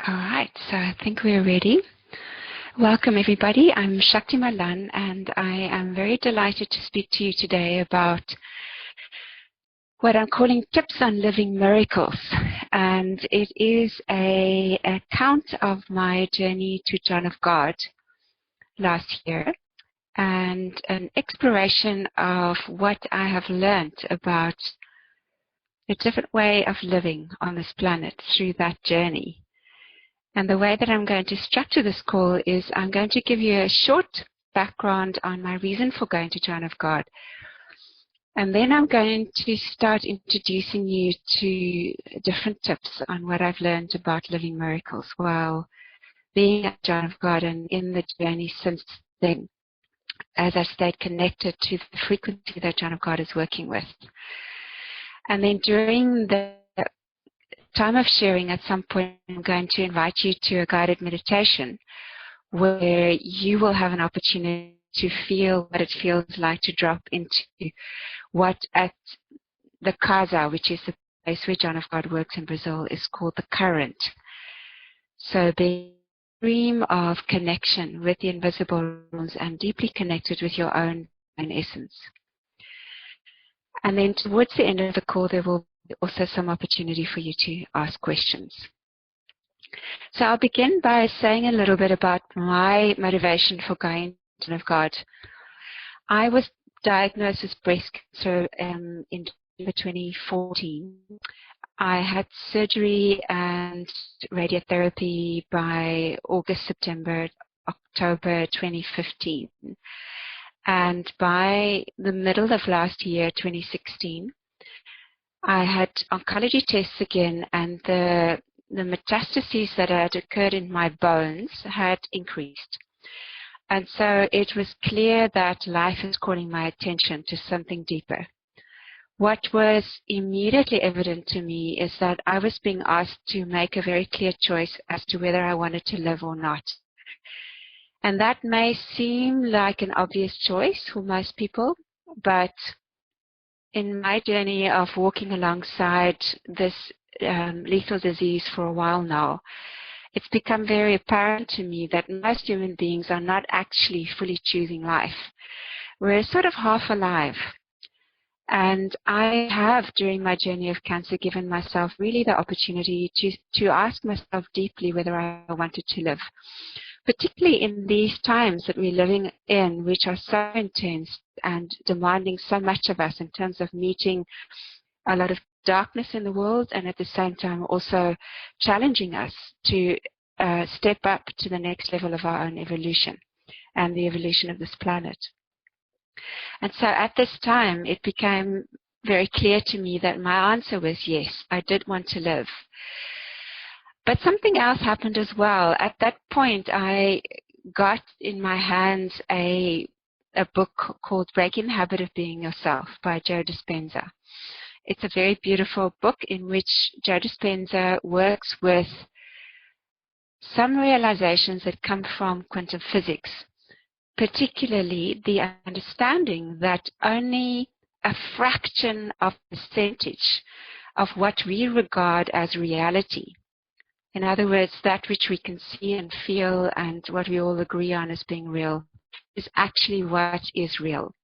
All right, so I think we're ready. Welcome, everybody. I'm Shakti Malan, and I am very delighted to speak to you today about what I'm calling tips on living miracles. And it is an account of my journey to John of God last year and an exploration of what I have learned about a different way of living on this planet through that journey. And the way that I'm going to structure this call is I'm going to give you a short background on my reason for going to John of God. And then I'm going to start introducing you to different tips on what I've learned about living miracles while being at John of God and in the journey since then, as I stayed connected to the frequency that John of God is working with. And then during the time of sharing, at some point, I'm going to invite you to a guided meditation where you will have an opportunity to feel what it feels like to drop into what at the casa, which is the place where John of God works in Brazil, is called the current. So being a stream of connection with the invisible realms and deeply connected with your own essence. And then towards the end of the call, there will be also some opportunity for you to ask questions. So I'll begin by saying a little bit about my motivation for going to John of God. I was diagnosed with breast cancer in December 2014. I had surgery and radiotherapy by August, September, October 2015. And by the middle of last year, 2016, I had oncology tests again, and the metastases that had occurred in my bones had increased. And so it was clear that life is calling my attention to something deeper. What was immediately evident to me is that I was being asked to make a very clear choice as to whether I wanted to live or not. And that may seem like an obvious choice for most people, but in my journey of walking alongside this lethal disease for a while now, it's become very apparent to me that most human beings are not actually fully choosing life. We're sort of half alive. And I have, during my journey of cancer, given myself really the opportunity to ask myself deeply whether I wanted to live. Particularly in these times that we're living in, which are so intense and demanding so much of us in terms of meeting a lot of darkness in the world, and at the same time also challenging us to step up to the next level of our own evolution and the evolution of this planet. And so at this time, it became very clear to me that my answer was yes, I did want to live. But something else happened as well. At that point, I got in my hands a book called Breaking the Habit of Being Yourself by Joe Dispenza. It's a very beautiful book in which Joe Dispenza works with some realizations that come from quantum physics, particularly the understanding that only a fraction of percentage of what we regard as reality, in other words, that which we can see and feel and what we all agree on as being real, is actually what is real.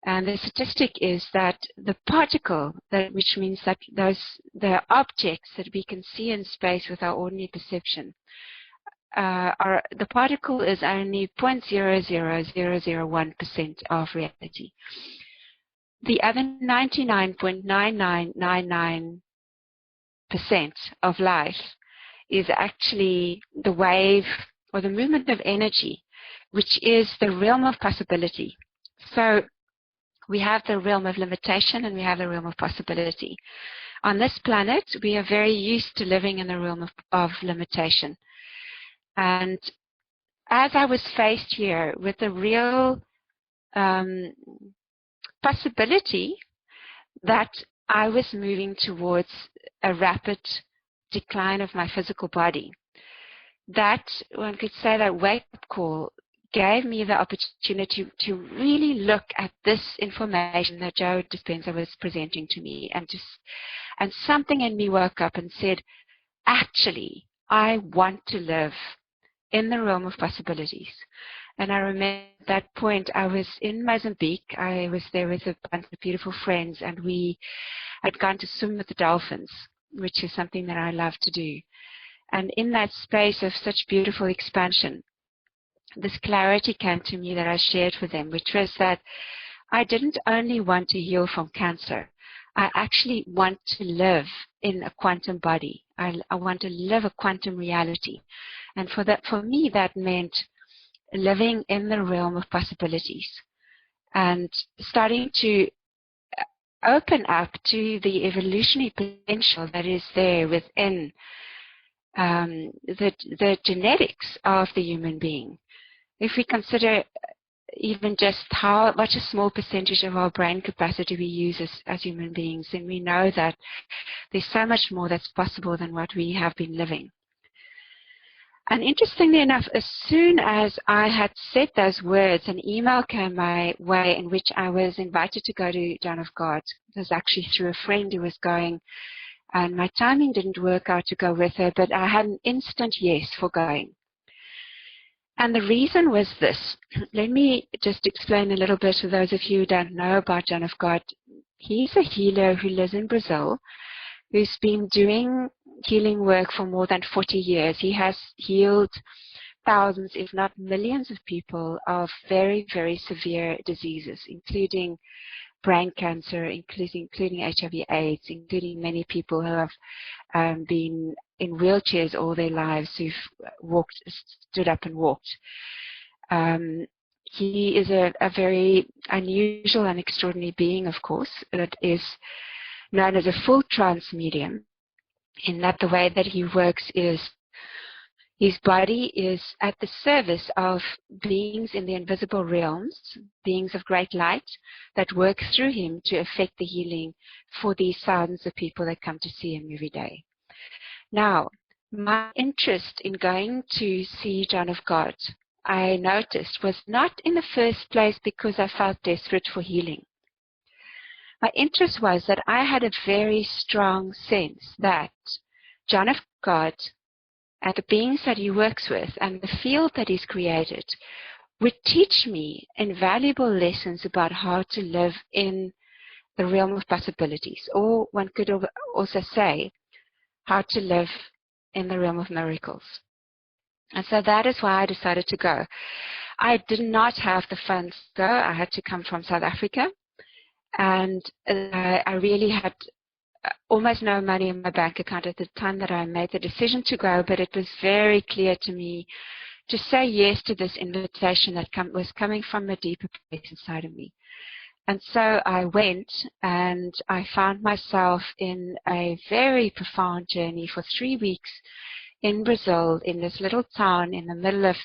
And the statistic is that the particle, which means that the objects that we can see in space with our ordinary perception, the particle is only 0.00001% of reality. The other 99.9999% of life is actually the wave or the movement of energy, which is the realm of possibility. So we have the realm of limitation and we have the realm of possibility. On this planet, we are very used to living in the realm of limitation. And as I was faced here with the real possibility that I was moving towards a rapid decline of my physical body, that, one could say, that wake-up call gave me the opportunity to really look at this information that Joe Dispenza was presenting to me, and something in me woke up and said, actually, I want to live in the realm of possibilities. And I remember at that point I was in Mozambique. I was there with a bunch of beautiful friends, and we had gone to swim with the dolphins, which is something that I love to do. And in that space of such beautiful expansion, this clarity came to me that I shared with them, which was that I didn't only want to heal from cancer. I actually want to live in a quantum body. I want to live a quantum reality. And for me, that meant living in the realm of possibilities and starting to open up to the evolutionary potential that is there within the genetics of the human being. If we consider even just what a small percentage of our brain capacity we use as human beings, then we know that there's so much more that's possible than what we have been living. And interestingly enough, as soon as I had said those words, an email came my way in which I was invited to go to John of God. It was actually through a friend who was going, and my timing didn't work out to go with her, but I had an instant yes for going. And the reason was this. Let me just explain a little bit to those of you who don't know about John of God. He's a healer who lives in Brazil, who's been doing healing work for more than 40 years. He has healed thousands, if not millions of people of very, very severe diseases, including brain cancer, including HIV/AIDS, including many people who have been in wheelchairs all their lives, who've stood up and walked. He is a very unusual and extraordinary being, of course, that is known as a full trance medium, in that the way that he works is his body is at the service of beings in the invisible realms, beings of great light, that work through him to effect the healing for these thousands of people that come to see him every day. Now, my interest in going to see John of God, I noticed, was not in the first place because I felt desperate for healing. My interest was that I had a very strong sense that John of God and the beings that he works with and the field that he's created would teach me invaluable lessons about how to live in the realm of possibilities, or one could also say, how to live in the realm of miracles. And so that is why I decided to go. I did not have the funds to go. I had to come from South Africa, and I really had almost no money in my bank account at the time that I made the decision to go, but it was very clear to me to say yes to this invitation that was coming from a deeper place inside of me. And so I went, and I found myself in a very profound journey for 3 weeks in Brazil, in this little town in the middle of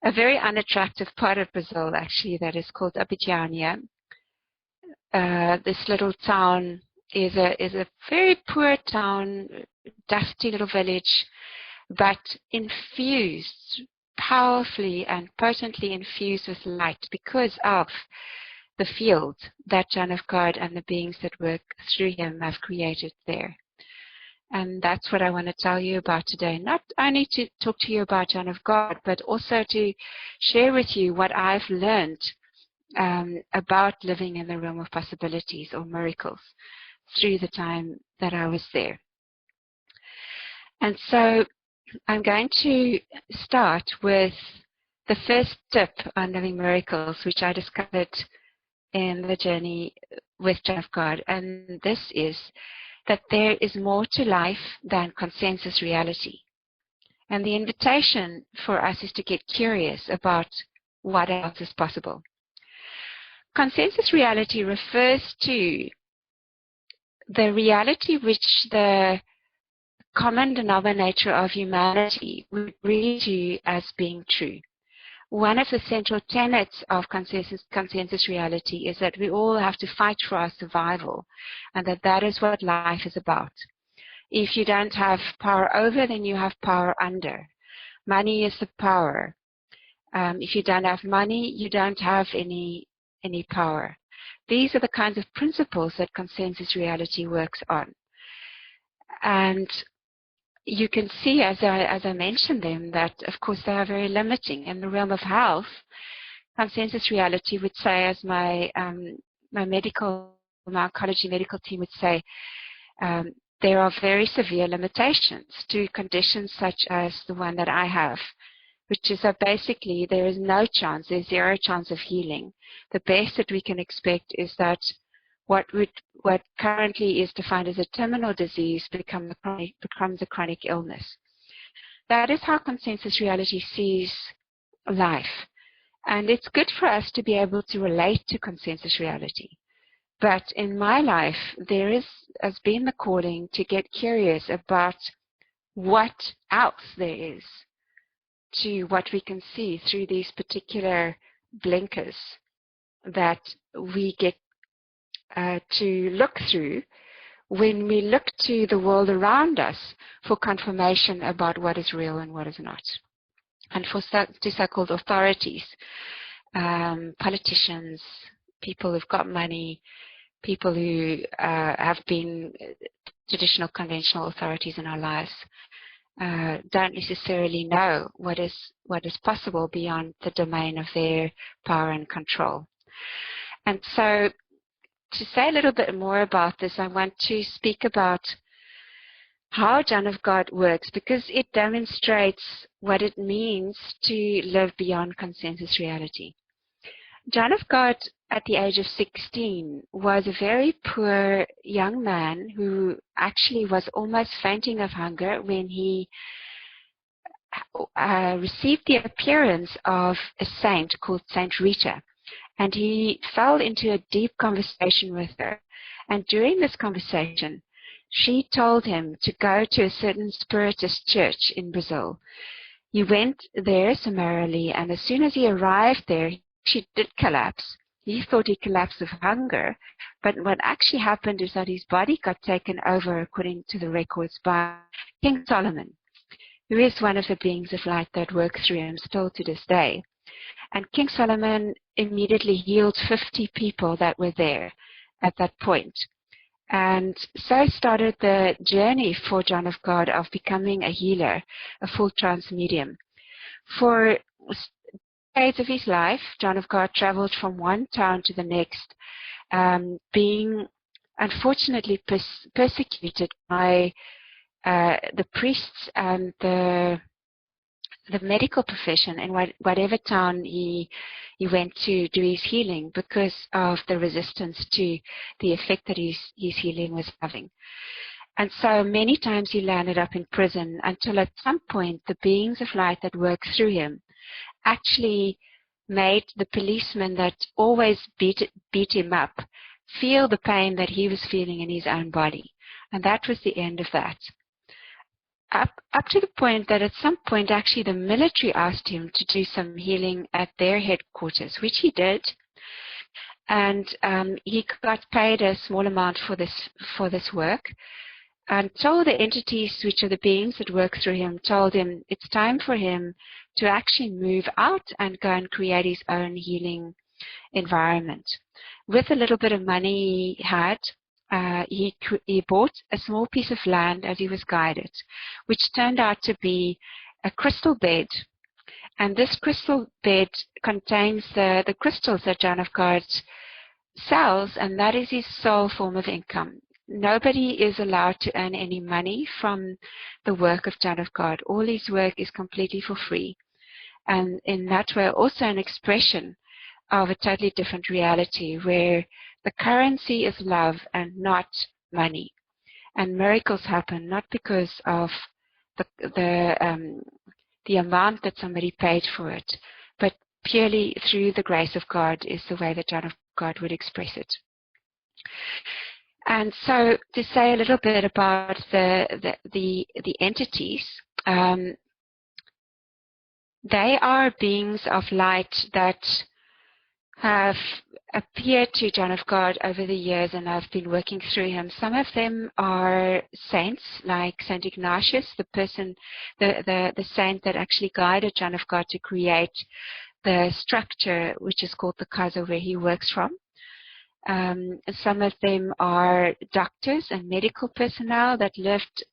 a very unattractive part of Brazil, actually, that is called Abidjania. This little town is a very poor town, dusty little village, but infused, powerfully and potently infused with light because of the field that John of God and the beings that work through him have created there. And that's what I want to tell you about today. Not only to talk to you about John of God, but also to share with you what I've learned about living in the realm of possibilities or miracles through the time that I was there. And so I'm going to start with the first tip on living miracles, which I discovered in the journey with John of God. And this is that there is more to life than consensus reality. And the invitation for us is to get curious about what else is possible. Consensus reality refers to the reality which the common denominator of humanity would agree to as being true. One of the central tenets of consensus reality is that we all have to fight for our survival, and that is what life is about. If you don't have power over, then you have power under. Money is the power. If you don't have money, you don't have any power. These are the kinds of principles that consensus reality works on. And you can see, as I mentioned them, that of course they are very limiting. In the realm of health, consensus reality would say, as my oncology medical team would say, there are very severe limitations to conditions such as the one that I have, which is that basically there is no chance, there's zero chance of healing. The best that we can expect is that what currently is defined as a terminal disease becomes a chronic illness. That is how consensus reality sees life. And it's good for us to be able to relate to consensus reality. But in my life, there has been the calling to get curious about what else there is to what we can see through these particular blinkers that we get to look through when we look to the world around us for confirmation about what is real and what is not. And for so-called authorities, politicians, people who've got money, people who have been traditional conventional authorities in our lives, don't necessarily know what is possible beyond the domain of their power and control. And so, to say a little bit more about this, I want to speak about how John of God works, because it demonstrates what it means to live beyond consensus reality. John of God, at the age of 16, was a very poor young man who actually was almost fainting of hunger when he received the appearance of a saint called Saint Rita. And he fell into a deep conversation with her. And during this conversation, she told him to go to a certain Spiritist church in Brazil. He went there summarily, and as soon as he arrived there, she did collapse. He thought he collapsed of hunger, but what actually happened is that his body got taken over, according to the records, by King Solomon, who is one of the beings of light that work through him still to this day. And King Solomon immediately healed 50 people that were there at that point. And so started the journey for John of God of becoming a healer, a full trance medium. For decades of his life, John of God traveled from one town to the next, being unfortunately persecuted by the priests and the medical profession in whatever town he went to do his healing, because of the resistance to the effect that his healing was having. And so many times he landed up in prison, until at some point the beings of light that worked through him actually made the policeman that always beat him up feel the pain that he was feeling in his own body. And that was the end of that. Up to the point that at some point actually the military asked him to do some healing at their headquarters, which he did. And he got paid a small amount for this work, until the entities, which are the beings that work through him, told him it's time for him to actually move out and go and create his own healing environment. With a little bit of money he had, he bought a small piece of land as he was guided, which turned out to be a crystal bed. And this crystal bed contains the crystals that John of God sells, and that is his sole form of income. Nobody is allowed to earn any money from the work of John of God. All his work is completely for free. And in that way, also an expression of a totally different reality, where the currency is love and not money. And miracles happen not because of the amount that somebody paid for it, but purely through the grace of God, is the way that John of God would express it. And so, to say a little bit about the entities, they are beings of light that have appeared to John of God over the years, and I've been working through him. Some of them are saints, like Saint Ignatius, the saint that actually guided John of God to create the structure which is called the casa where he works from. Some of them are doctors and medical personnel that lived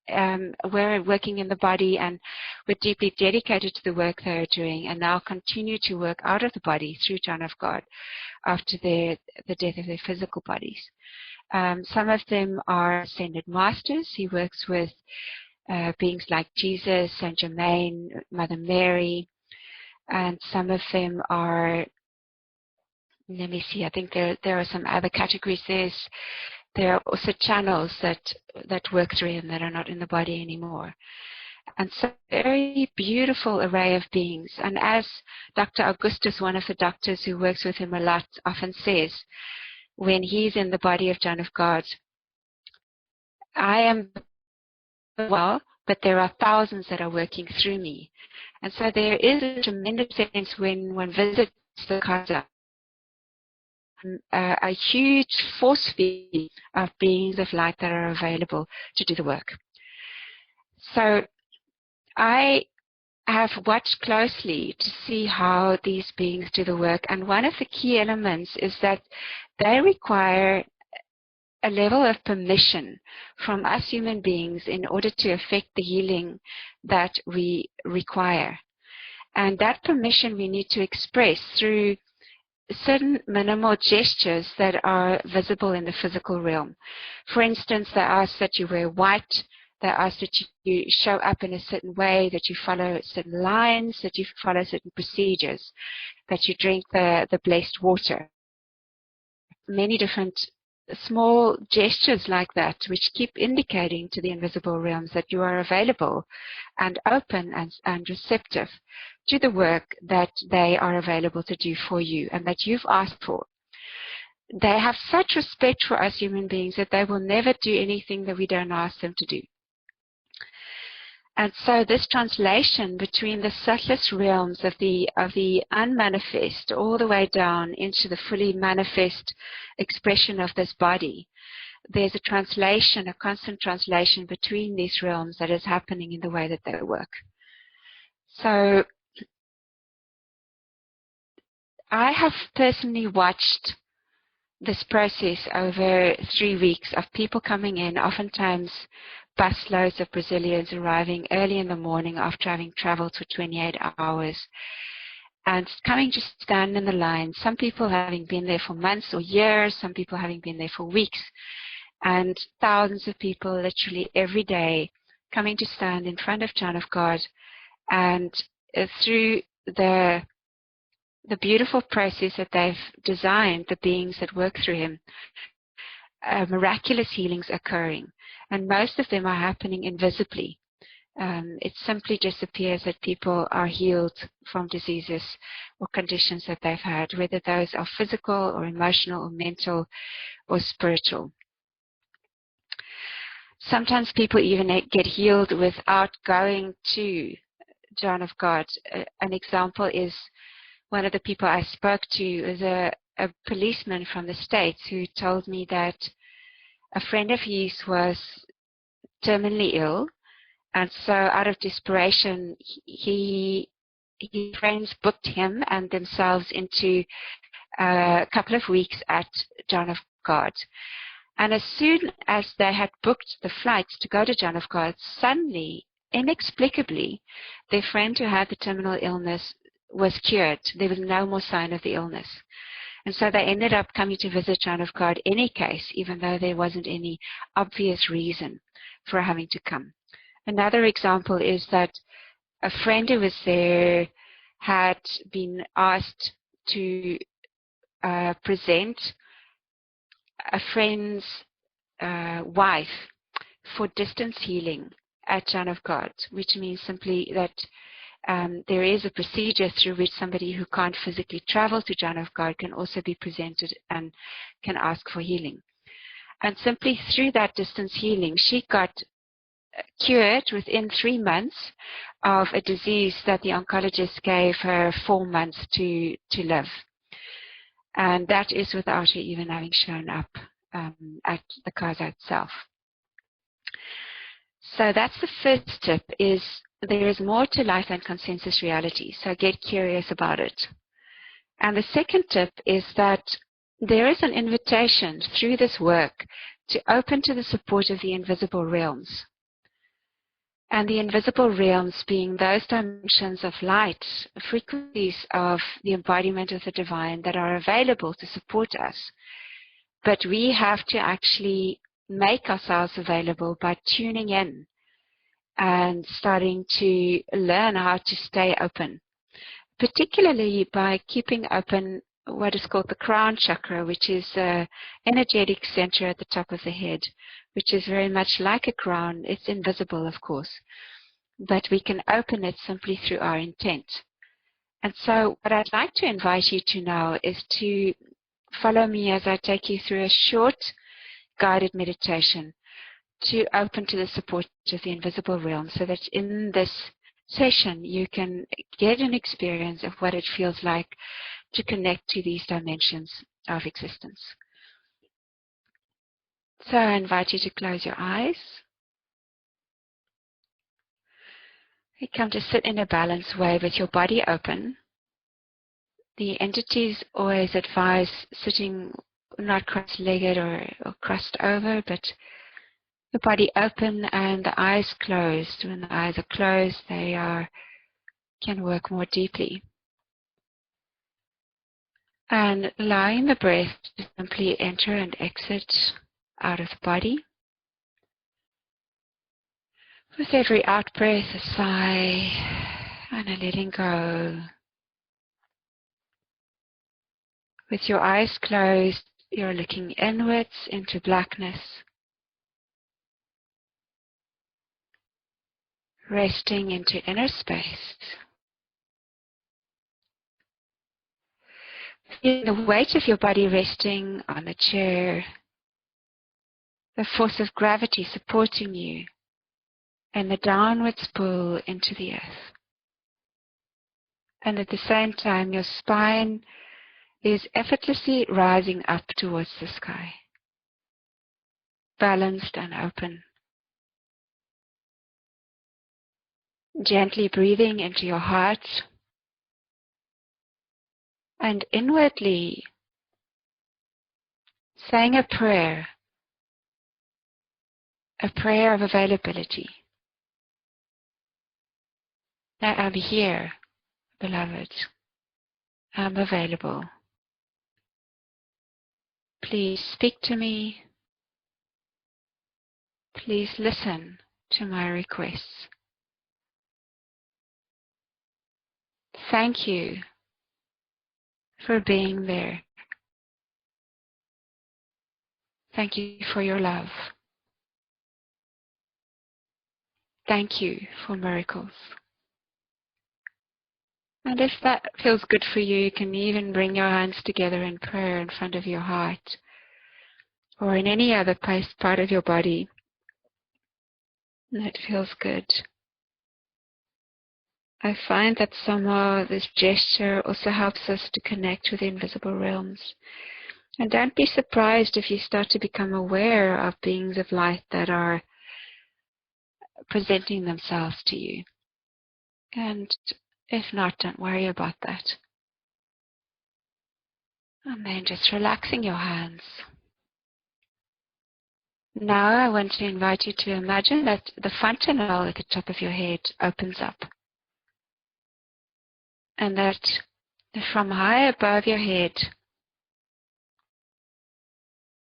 were working in the body and were deeply dedicated to the work they were doing, and now continue to work out of the body through John of God after the death of their physical bodies. Some of them are ascended masters. He works with beings like Jesus, Saint Germain, Mother Mary, and some of them are, let me see, I think there are some other categories. There are also channels that work through him that are not in the body anymore. And so a very beautiful array of beings. And as Dr. Augustus, one of the doctors who works with him a lot, often says, when he's in the body of John of God, I am well, but there are thousands that are working through me. And so there is a tremendous sense when one visits the casa, a huge force field of beings of light that are available to do the work. So I have watched closely to see how these beings do the work, and one of the key elements is that they require a level of permission from us human beings in order to effect the healing that we require. And that permission we need to express through certain minimal gestures that are visible in the physical realm. For instance, they ask that you wear white, they ask that you show up in a certain way, that you follow certain lines, that you follow certain procedures, that you drink the blessed water. Many different small gestures like that, which keep indicating to the invisible realms that you are available and open and receptive to the work that they are available to do for you and that you've asked for. They have such respect for us human beings that they will never do anything that we don't ask them to do. And so this translation between the subtlest realms of the unmanifest all the way down into the fully manifest expression of this body, there's a translation, a constant translation between these realms that is happening in the way that they work. So I have personally watched this process over 3 weeks of people coming in, oftentimes busloads of Brazilians arriving early in the morning after having traveled for 28 hours and coming to stand in the line, some people having been there for months or years, some people having been there for weeks, and thousands of people literally every day coming to stand in front of John of God, and through the beautiful process that they've designed, the beings that work through him, miraculous healings occurring, and most of them are happening invisibly. It simply just appears that people are healed from diseases or conditions that they've had, whether those are physical or emotional or mental or spiritual. Sometimes people even get healed without going to John of God. An example is one of the people I spoke to was a policeman from the States who told me that a friend of his was terminally ill, and so out of desperation, his friends booked him and themselves into a couple of weeks at John of God. And as soon as they had booked the flights to go to John of God, suddenly, inexplicably, their friend who had the terminal illness was cured. There was no more sign of the illness. And so they ended up coming to visit John of God in any case, even though there wasn't any obvious reason for having to come. Another example is that a friend who was there had been asked to present a friend's wife for distance healing at John of God, which means simply that there is a procedure through which somebody who can't physically travel to John of God can also be presented and can ask for healing. And simply through that distance healing, she got cured within 3 months of a disease that the oncologist gave her 4 months to live. And that is without her even having shown up at the casa itself. So that's the first tip, is there is more to life than consensus reality, so get curious about it. And the second tip is that there is an invitation through this work to open to the support of the invisible realms. And the invisible realms being those dimensions of light, frequencies of the embodiment of the divine that are available to support us. But we have to actually make ourselves available by tuning in and starting to learn how to stay open, particularly by keeping open what is called the crown chakra, which is an energetic center at the top of the head, which is very much like a crown. It's invisible, of course, but we can open it simply through our intent. And so what I'd like to invite you to now is to follow me as I take you through a short guided meditation to open to the support of the invisible realm, so that in this session you can get an experience of what it feels like to connect to these dimensions of existence. So I invite you to close your eyes. You come to sit in a balanced way with your body open. The entities always advise sitting not cross-legged or crossed over, but the body open and the eyes closed. When the eyes are closed, they can work more deeply. And allowing the breath to simply enter and exit out of the body. With every out-breath, a sigh and a letting go. With your eyes closed, you're looking inwards into blackness, resting into inner space. Feeling the weight of your body resting on the chair, the force of gravity supporting you, and the downwards pull into the earth. And at the same time, your spine is effortlessly rising up towards the sky, balanced and open. Gently breathing into your heart, and inwardly saying a prayer of availability. I am here, beloved. I'm available. Please speak to me. Please listen to my requests. Thank you for being there. Thank you for your love. Thank you for miracles. And if that feels good for you, you can even bring your hands together in prayer in front of your heart or in any other part of your body that feels good. I find that somehow this gesture also helps us to connect with the invisible realms. And don't be surprised if you start to become aware of beings of light that are presenting themselves to you. And if not, don't worry about that. And then just relaxing your hands. Now I want to invite you to imagine that the fontanelle at the top of your head opens up. And that from high above your head,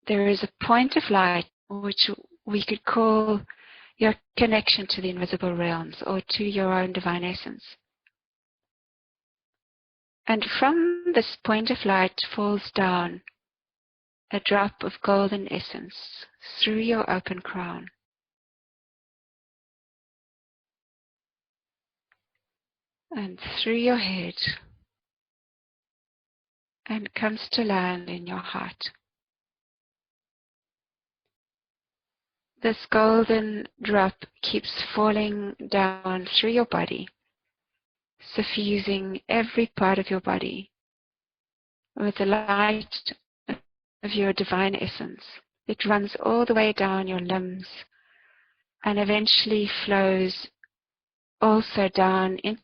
there is a point of light which we could call your connection to the invisible realms or to your own divine essence. And from this point of light falls down a drop of golden essence through your open crown. And through your head, and comes to land in your heart. This golden drop keeps falling down through your body, suffusing every part of your body with the light of your divine essence. It runs all the way down your limbs and eventually flows also down into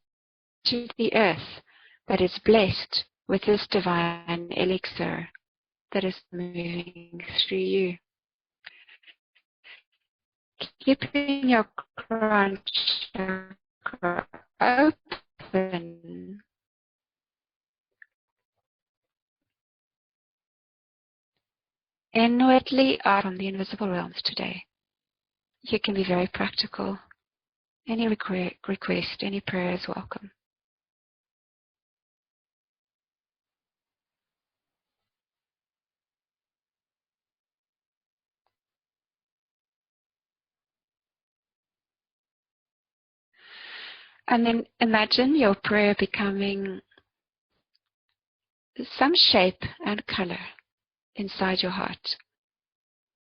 the earth that is blessed with this divine elixir that is moving through you. keeping your crown chakra open, inwardly out from the invisible realms today. You can be very practical. Any request, any prayer is welcome. And then imagine your prayer becoming some shape and color inside your heart.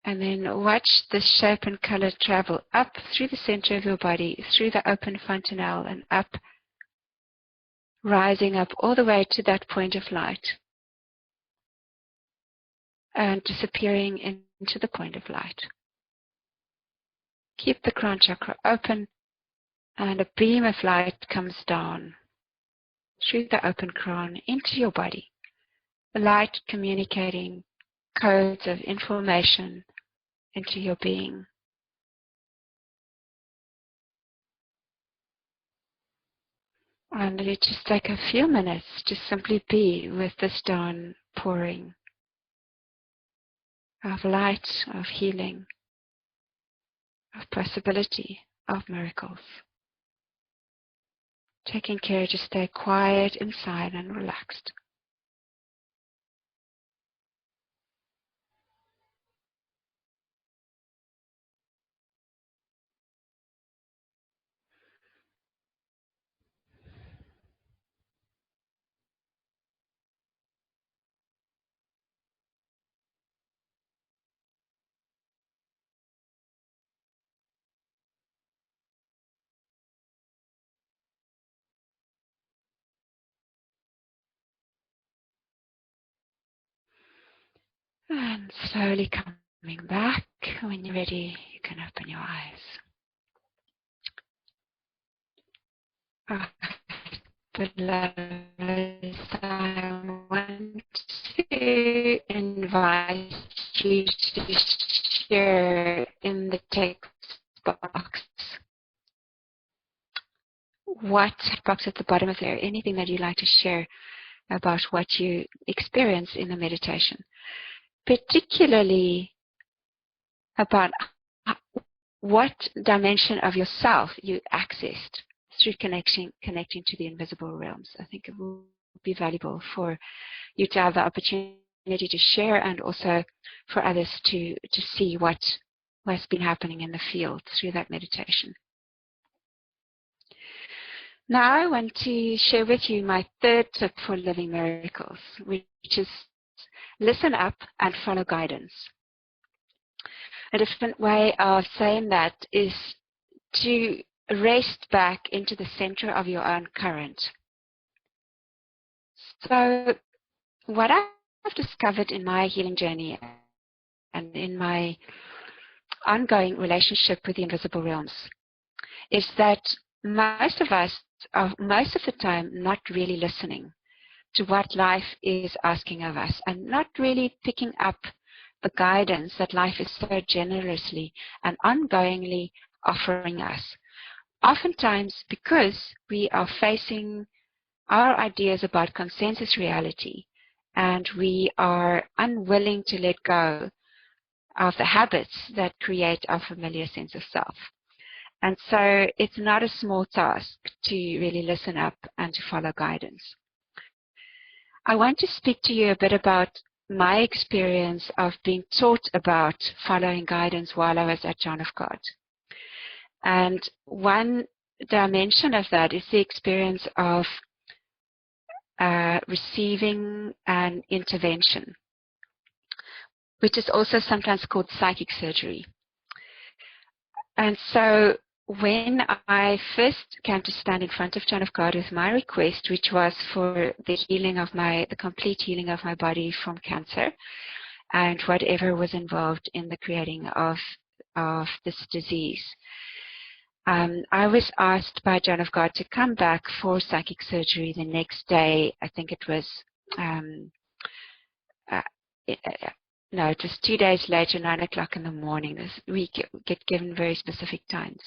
And then watch this shape and color travel up through the center of your body, through the open fontanelle, and up, rising up all the way to that point of light, and disappearing into the point of light. Keep the crown chakra open, and a beam of light comes down through the open crown into your body. The light communicating codes of information into your being. And let it just take a few minutes to simply be with this down pouring of light, of healing, of possibility, of miracles. Taking care to stay quiet inside and relaxed. And slowly coming back. When you're ready, you can open your eyes. Beloveds, I want to invite you to share in the text box. What box at the bottom is there? Anything that you'd like to share about what you experience in the meditation, particularly about what dimension of yourself you accessed through connecting to the invisible realms. I think it will be valuable for you to have the opportunity to share, and also for others to see what's been happening in the field through that meditation. Now I want to share with you my third tip for living miracles, which is listen up and follow guidance. A different way of saying that is to rest back into the center of your own current. So what I've discovered in my healing journey and in my ongoing relationship with the invisible realms is that most of us are most of the time not really listening to what life is asking of us, and not really picking up the guidance that life is so generously and ongoingly offering us. Oftentimes because we are facing our ideas about consensus reality, and we are unwilling to let go of the habits that create our familiar sense of self. And so it's not a small task to really listen up and to follow guidance. I want to speak to you a bit about my experience of being taught about following guidance while I was at John of God. And one dimension of that is the experience of receiving an intervention, which is also sometimes called psychic surgery. And so when I first came to stand in front of John of God with my request, which was for the healing of the complete healing of my body from cancer and whatever was involved in the creating of this disease, I was asked by John of God to come back for psychic surgery the next day. I think it was no, it was 2 days later, 9 o'clock in the morning. We get given very specific times.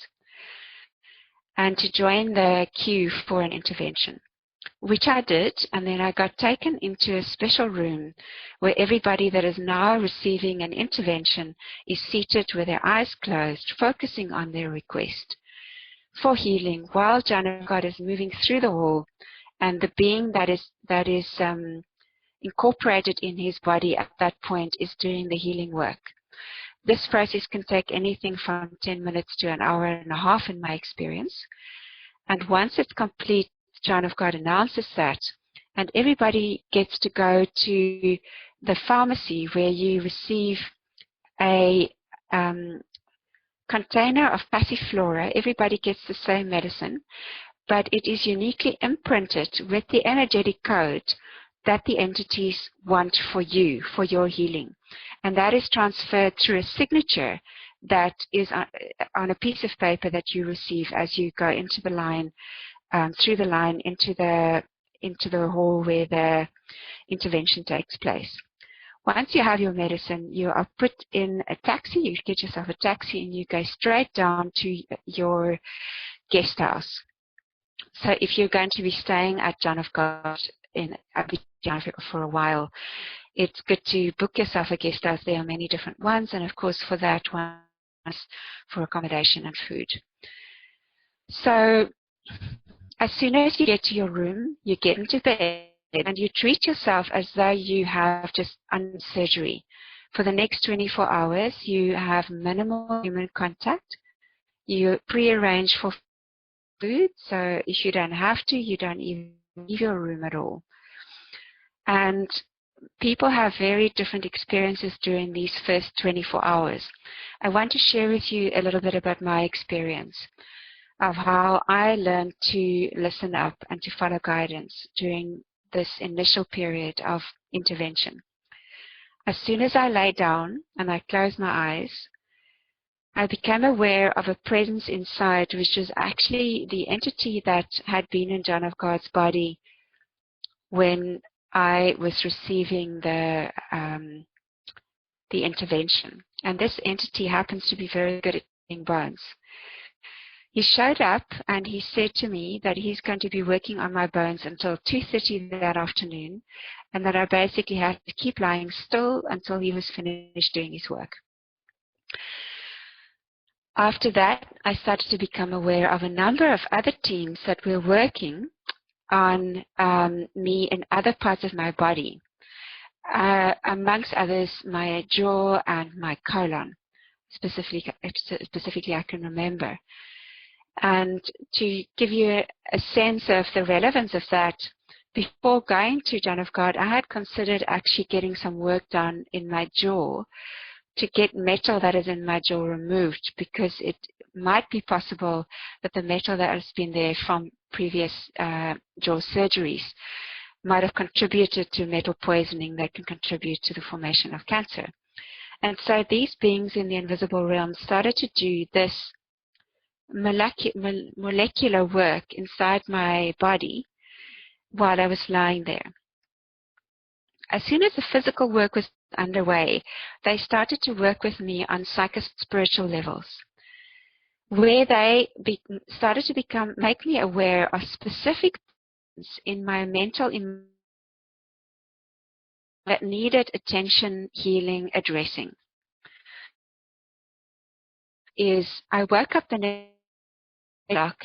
And to join the queue for an intervention, which I did, and then I got taken into a special room where everybody that is now receiving an intervention is seated with their eyes closed, focusing on their request for healing while John of God is moving through the hall, and the being that is incorporated in his body at that point is doing the healing work. This process can take anything from 10 minutes to an hour and a half in my experience. And once it's complete, John of God announces that, and everybody gets to go to the pharmacy where you receive a container of passiflora. Everybody gets the same medicine, but it is uniquely imprinted with the energetic code that the entities want for you, for your healing. And that is transferred through a signature that is on a piece of paper that you receive as you go into the line, through the line into the hall where the intervention takes place. Once you have your medicine, you are put in a taxi. You get yourself a taxi and you go straight down to your guest house. So if you're going to be staying at John of God in Abidjan for a while, it's good to book yourself a guest house. There are many different ones, and of course for that one, for accommodation and food. So as soon as you get to your room, you get into bed and you treat yourself as though you have just done surgery. For the next 24 hours, you have minimal human contact. You pre-arrange for food, so if you don't have to, you don't even leave your room at all. And people have very different experiences during these first 24 hours. I want to share with you a little bit about my experience of how I learned to listen up and to follow guidance during this initial period of intervention. As soon as I lay down and I closed my eyes, I became aware of a presence inside, which was actually the entity that had been in John of God's body when I was receiving the intervention. And this entity happens to be very good at eating bones. He showed up and he said to me that he's going to be working on my bones until 2:30 that afternoon, and that I basically had to keep lying still until he was finished doing his work. After that, I started to become aware of a number of other teams that were working on me in other parts of my body, amongst others my jaw and my colon, specifically I can remember. And to give you a sense of the relevance of that, before going to John of God, I had considered actually getting some work done in my jaw to get metal that is in my jaw removed, because it might be possible that the metal that has been there from previous jaw surgeries might have contributed to metal poisoning that can contribute to the formation of cancer. And so these beings in the invisible realm started to do this molecular work inside my body while I was lying there. As soon as the physical work was underway, they started to work with me on psycho-spiritual levels, where they started to make me aware of specific things in my mental that needed attention, healing, addressing. I woke up the next clock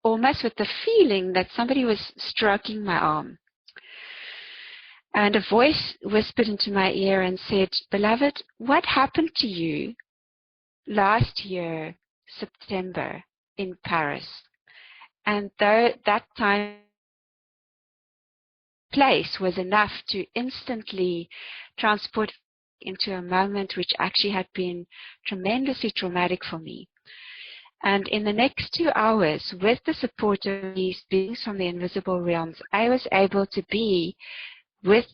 almost with the feeling that somebody was stroking my arm. And a voice whispered into my ear and said, "Beloved, what happened to you last year, September, in Paris?" And though that time place was enough to instantly transport into a moment which actually had been tremendously traumatic for me. And in the next 2 hours, with the support of these beings from the invisible realms, I was able to be with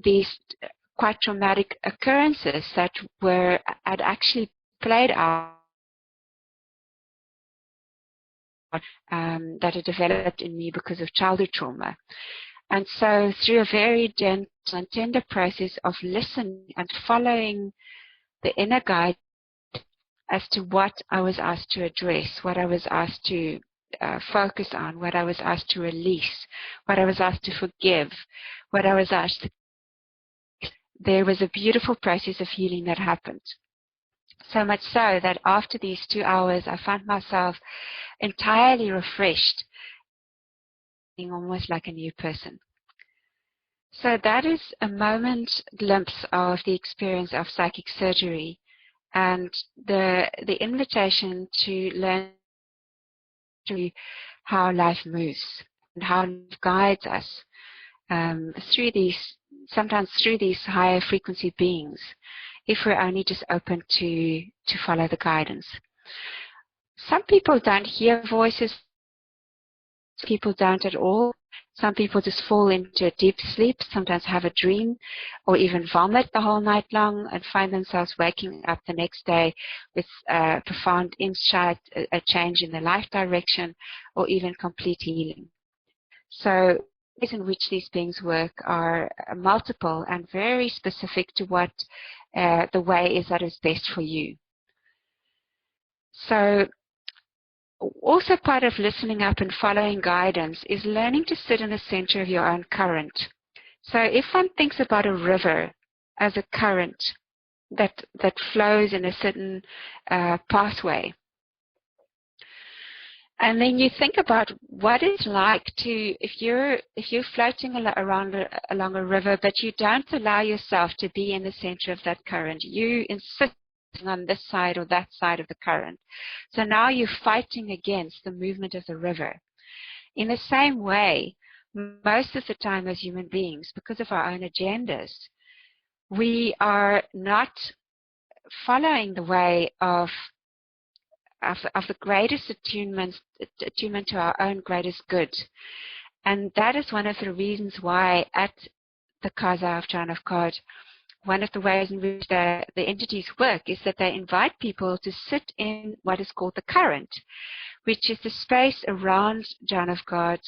these quite traumatic occurrences that had actually played out, that had developed in me because of childhood trauma. And so through a very gentle and tender process of listening and following the inner guide as to what I was asked to address, what I was asked to focus on, what I was asked to release, what I was asked to forgive, what I was asked to, there was a beautiful process of healing that happened. So much so that after these 2 hours, I found myself entirely refreshed, being almost like a new person. So that is a moment's glimpse of the experience of psychic surgery and the invitation to learn how life moves and how life guides us sometimes through these higher frequency beings, if we're only just open to follow the guidance. Some people don't hear voices, people don't at all. Some people just fall into a deep sleep, sometimes have a dream, or even vomit the whole night long and find themselves waking up the next day with profound insight, a change in their life direction, or even complete healing. So the ways in which these beings work are multiple and very specific to what the way is that is best for you. So also part of listening up and following guidance is learning to sit in the center of your own current. So if one thinks about a river as a current that flows in a certain pathway, and then you think about what it's like to, if you're floating along a river, but you don't allow yourself to be in the center of that current. You insist on this side or that side of the current. So now you're fighting against the movement of the river. In the same way, most of the time as human beings, because of our own agendas, we are not following the way of the greatest attunement to our own greatest good. And that is one of the reasons why at the Casa of John of God, one of the ways in which the entities work is that they invite people to sit in what is called the current, which is the space around John of God.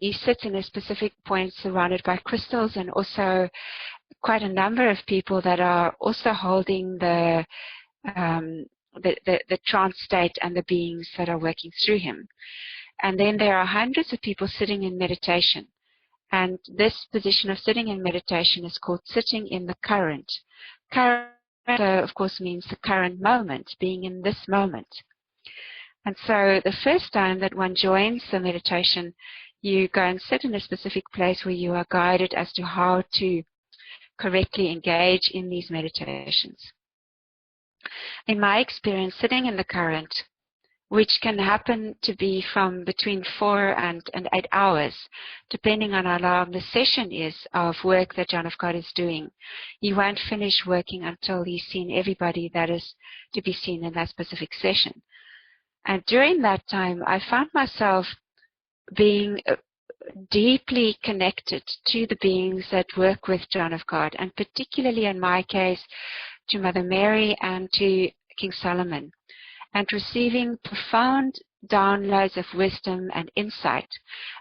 He sits in a specific point surrounded by crystals, and also quite a number of people that are also holding the trance state and the beings that are working through him. And then there are hundreds of people sitting in meditation. And this position of sitting in meditation is called sitting in the current. Current, of course, means the current moment, being in this moment. And so the first time that one joins the meditation, you go and sit in a specific place where you are guided as to how to correctly engage in these meditations. In my experience, sitting in the current, which can happen to be from between 4 and 8 hours, depending on how long the session is of work that John of God is doing. He won't finish working until he's seen everybody that is to be seen in that specific session. And during that time, I found myself being deeply connected to the beings that work with John of God, and particularly in my case, to Mother Mary and to King Solomon, and receiving profound downloads of wisdom and insight,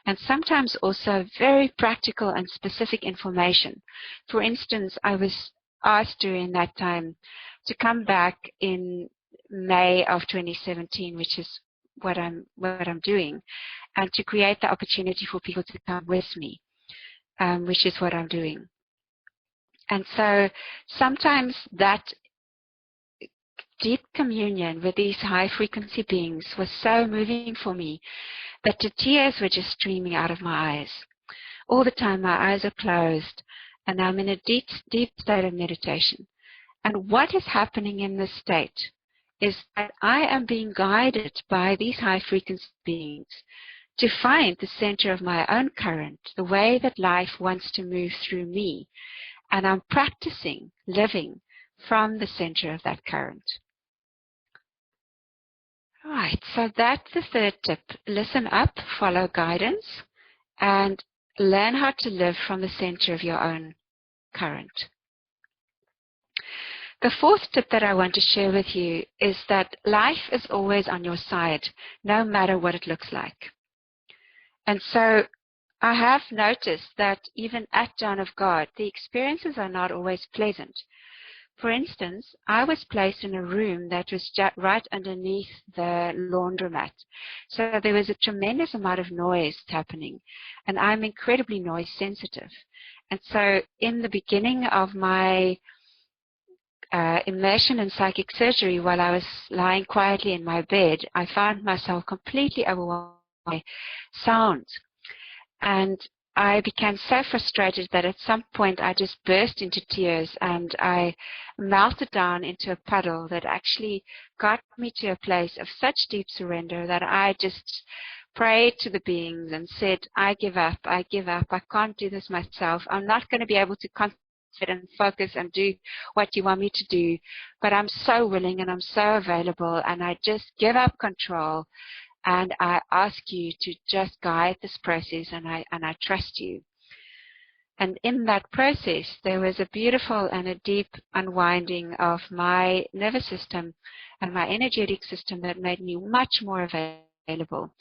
and sometimes also very practical and specific information. For instance, I was asked during that time to come back in May of 2017, which is what I'm doing, and to create the opportunity for people to come with me, which is what I'm doing. And so sometimes that deep communion with these high frequency beings was so moving for me that the tears were just streaming out of my eyes. All the time my eyes are closed and I'm in a deep, deep state of meditation. And what is happening in this state is that I am being guided by these high frequency beings to find the center of my own current, the way that life wants to move through me. And I'm practicing living from the center of that current. Right, so that's the third tip. Listen up, follow guidance, and learn how to live from the center of your own current. The fourth tip that I want to share with you is that life is always on your side, no matter what it looks like. And so I have noticed that even at John of God, the experiences are not always pleasant. For instance, I was placed in a room that was right underneath the laundromat. So there was a tremendous amount of noise happening, and I'm incredibly noise sensitive. And so in the beginning of my immersion in psychic surgery, while I was lying quietly in my bed, I found myself completely overwhelmed by sound. And I became so frustrated that at some point I just burst into tears, and I melted down into a puddle that actually got me to a place of such deep surrender that I just prayed to the beings and said, I give up, I can't do this myself. I'm not going to be able to concentrate and focus and do what you want me to do, but I'm so willing and I'm so available, and I just give up control. And I ask you to just guide this process, and I trust you. And in that process, there was a beautiful and a deep unwinding of my nervous system and my energetic system that made me much more available,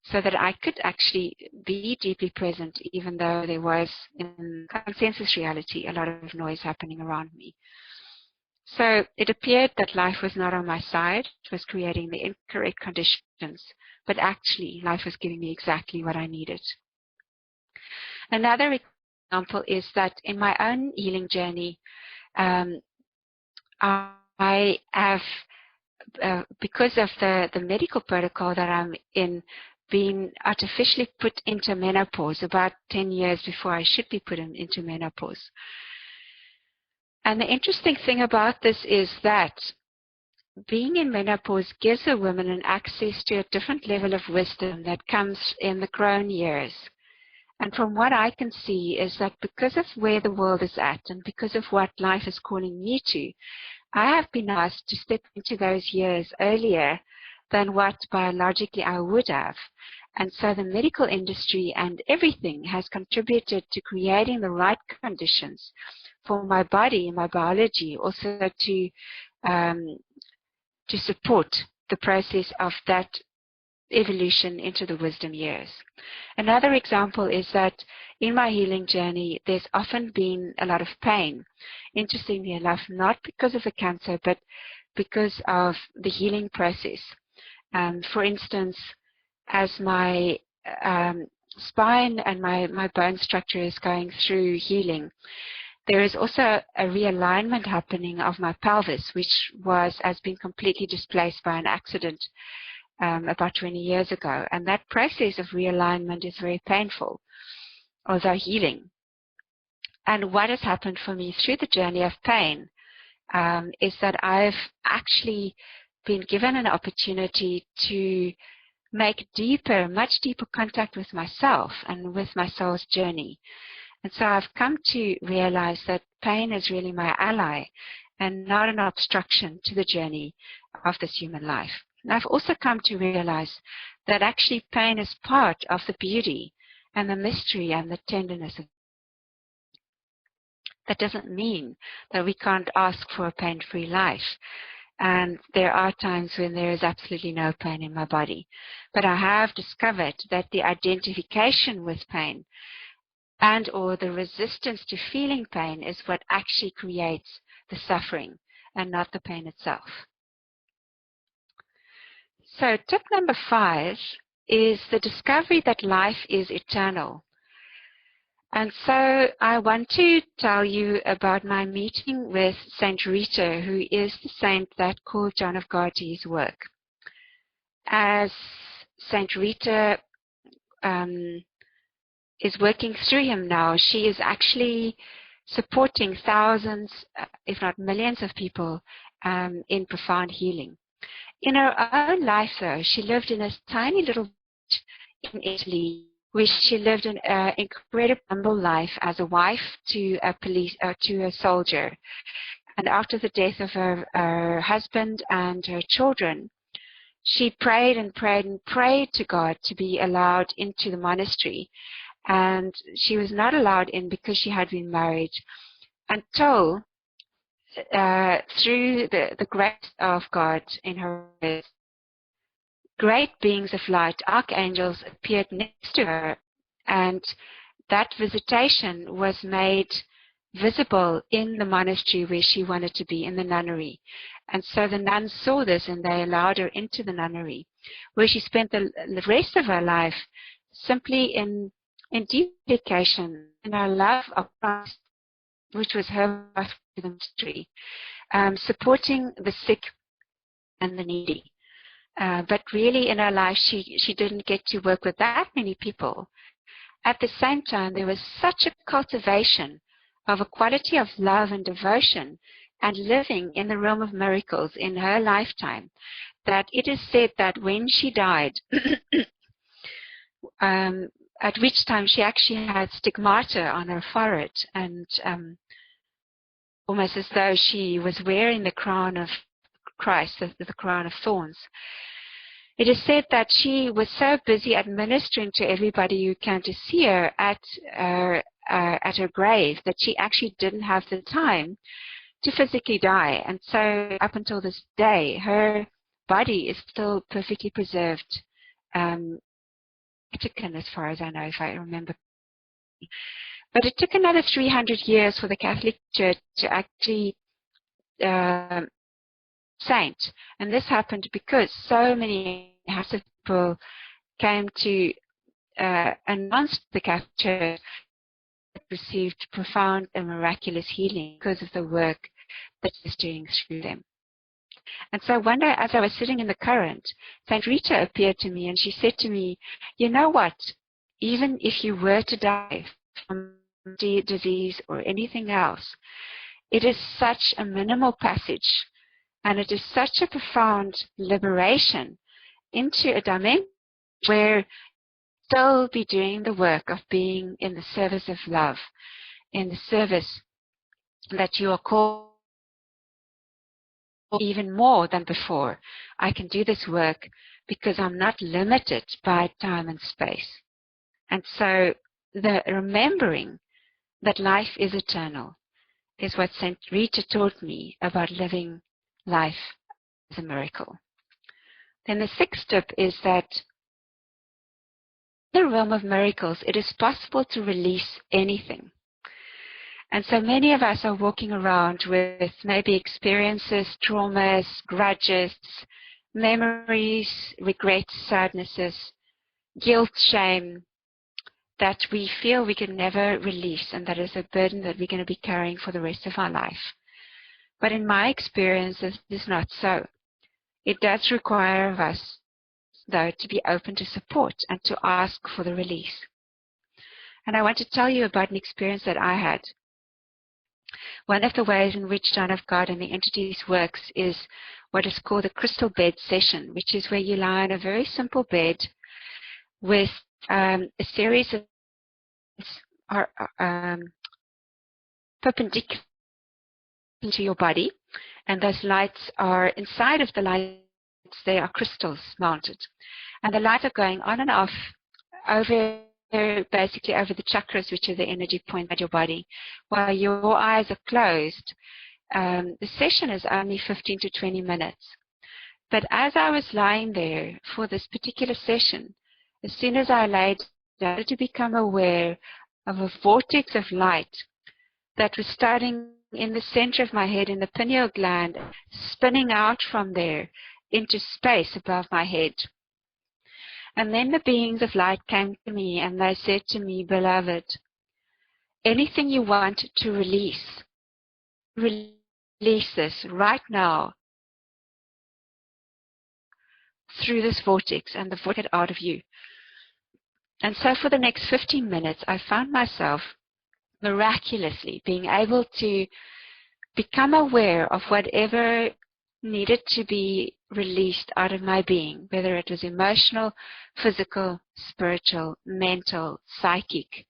so that I could actually be deeply present, even though there was, in consensus reality, a lot of noise happening around me. So it appeared that life was not on my side. It was creating the incorrect conditions, but actually life was giving me exactly what I needed. Another example is that in my own healing journey, I have, because of the medical protocol that I'm in, been artificially put into menopause about 10 years before I should be put into menopause. And the interesting thing about this is that being in menopause gives a woman an access to a different level of wisdom that comes in the crone years. And from what I can see is that because of where the world is at and because of what life is calling me to, I have been asked to step into those years earlier than what biologically I would have. And so the medical industry and everything has contributed to creating the right conditions for my body and my biology also to support the process of that evolution into the wisdom years. Another example is that in my healing journey, there's often been a lot of pain. Interestingly enough, not because of the cancer, but because of the healing process. For instance, as my spine and my bone structure is going through healing, there is also a realignment happening of my pelvis, which has been completely displaced by an accident about 20 years ago. And that process of realignment is very painful, although healing. And what has happened for me through the journey of pain is that I've actually been given an opportunity to make much deeper contact with myself and with my soul's journey. And so I've come to realize that pain is really my ally and not an obstruction to the journey of this human life. And I've also come to realize that actually pain is part of the beauty and the mystery and the tenderness of. That doesn't mean that we can't ask for a pain-free life. And there are times when there is absolutely no pain in my body. But I have discovered that the identification with pain and or the resistance to feeling pain is what actually creates the suffering and not the pain itself. So tip number 5 is the discovery that life is eternal. And so I want to tell you about my meeting with Saint Rita, who is the saint that called John of God to his work. As Saint Rita is working through him now, she is actually supporting thousands, if not millions of people in profound healing. In her own life, though, she lived in a tiny little village in Italy, where she lived an incredibly humble life as a wife to a soldier. And after the death of her husband and her children, she prayed and prayed and prayed to God to be allowed into the monastery. And she was not allowed in because she had been married, until through the grace of God in her great beings of light, archangels, appeared next to her And that visitation was made visible in the monastery where she wanted to be, in the nunnery. And so the nuns saw this and they allowed her into the nunnery, where she spent the rest of her life simply in deep dedication, in her love of Christ, which was her path to the mystery, supporting the sick and the needy. But really in her life, she didn't get to work with that many people. At the same time, there was such a cultivation of a quality of love and devotion and living in the realm of miracles in her lifetime, that it is said that when she died, at which time she actually had stigmata on her forehead, and almost as though she was wearing the crown of Christ, the crown of thorns. It is said that she was so busy administering to everybody who came to see her at her grave that she actually didn't have the time to physically die. And so up until this day, her body is still perfectly preserved, Vatican, as far as I know, if I remember. But it took another 300 years for the Catholic Church to actually saint. And this happened because so many people came to announce the Catholic Church received profound and miraculous healing because of the work that is doing through them. And so one day, as I was sitting in the current, Saint Rita appeared to me and she said to me, you know what, even if you were to die from disease or anything else, it is such a minimal passage and it is such a profound liberation into a dimension where still be doing the work of being in the service of love, in the service that you are called even more than before. I can do this work because I'm not limited by time and space. And so the remembering that life is eternal is what St. Rita taught me about living life as a miracle. Then the sixth tip is that in the realm of miracles, it is possible to release anything. And so many of us are walking around with maybe experiences, traumas, grudges, memories, regrets, sadnesses, guilt, shame, that we feel we can never release, and that is a burden that we're going to be carrying for the rest of our life. But in my experience, this is not so. It does require of us, though, to be open to support and to ask for the release. And I want to tell you about an experience that I had. One of the ways in which John of God and the entities works is what is called a crystal bed session, which is where you lie on a very simple bed with a series of perpendicular to your body, and those lights are inside of the lights. They are crystals mounted, and the lights are going on and off over, basically over the chakras, which are the energy points at your body, while your eyes are closed. The session is only 15 to 20 minutes. But as I was lying there for this particular session, as soon as I laid down, I started to become aware of a vortex of light that was starting in the center of my head, in the pineal gland, spinning out from there into space above my head. And then the beings of light came to me and they said to me, beloved, anything you want to release this right now through this vortex, and the vortex out of you. And so for the next 15 minutes, I found myself miraculously being able to become aware of whatever needed to be released out of my being, whether it was emotional, physical, spiritual, mental, psychic.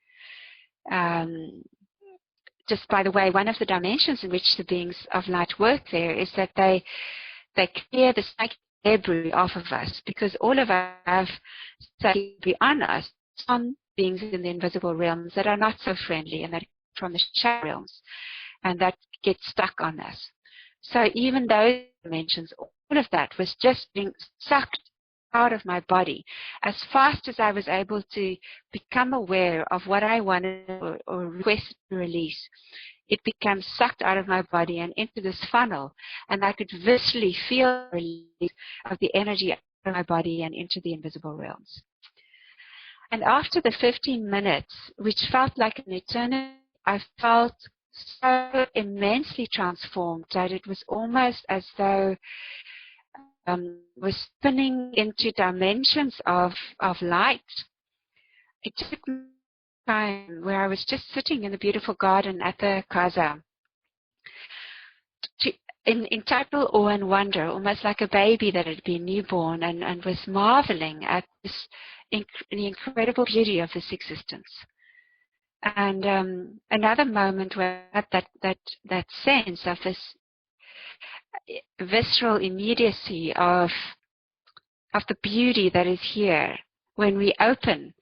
Just by the way, one of the dimensions in which the beings of light work there is that they clear the psychic debris off of us, because all of us have psychic debris on us, some beings in the invisible realms that are not so friendly and that from the shadow realms, and that get stuck on us. So even those dimensions, all of that was just being sucked out of my body. As fast as I was able to become aware of what I wanted or requested to release, it became sucked out of my body and into this funnel, and I could viscerally feel the release of the energy out of my body and into the invisible realms. And after the 15 minutes, which felt like an eternity, I felt so immensely transformed that it was almost as though was spinning into dimensions of light. It took me time where I was just sitting in the beautiful garden at the Kaza in total awe and wonder, almost like a baby that had been newborn, and was marveling at this the incredible beauty of this existence. And another moment where I had that sense of this visceral immediacy of the beauty that is here when we open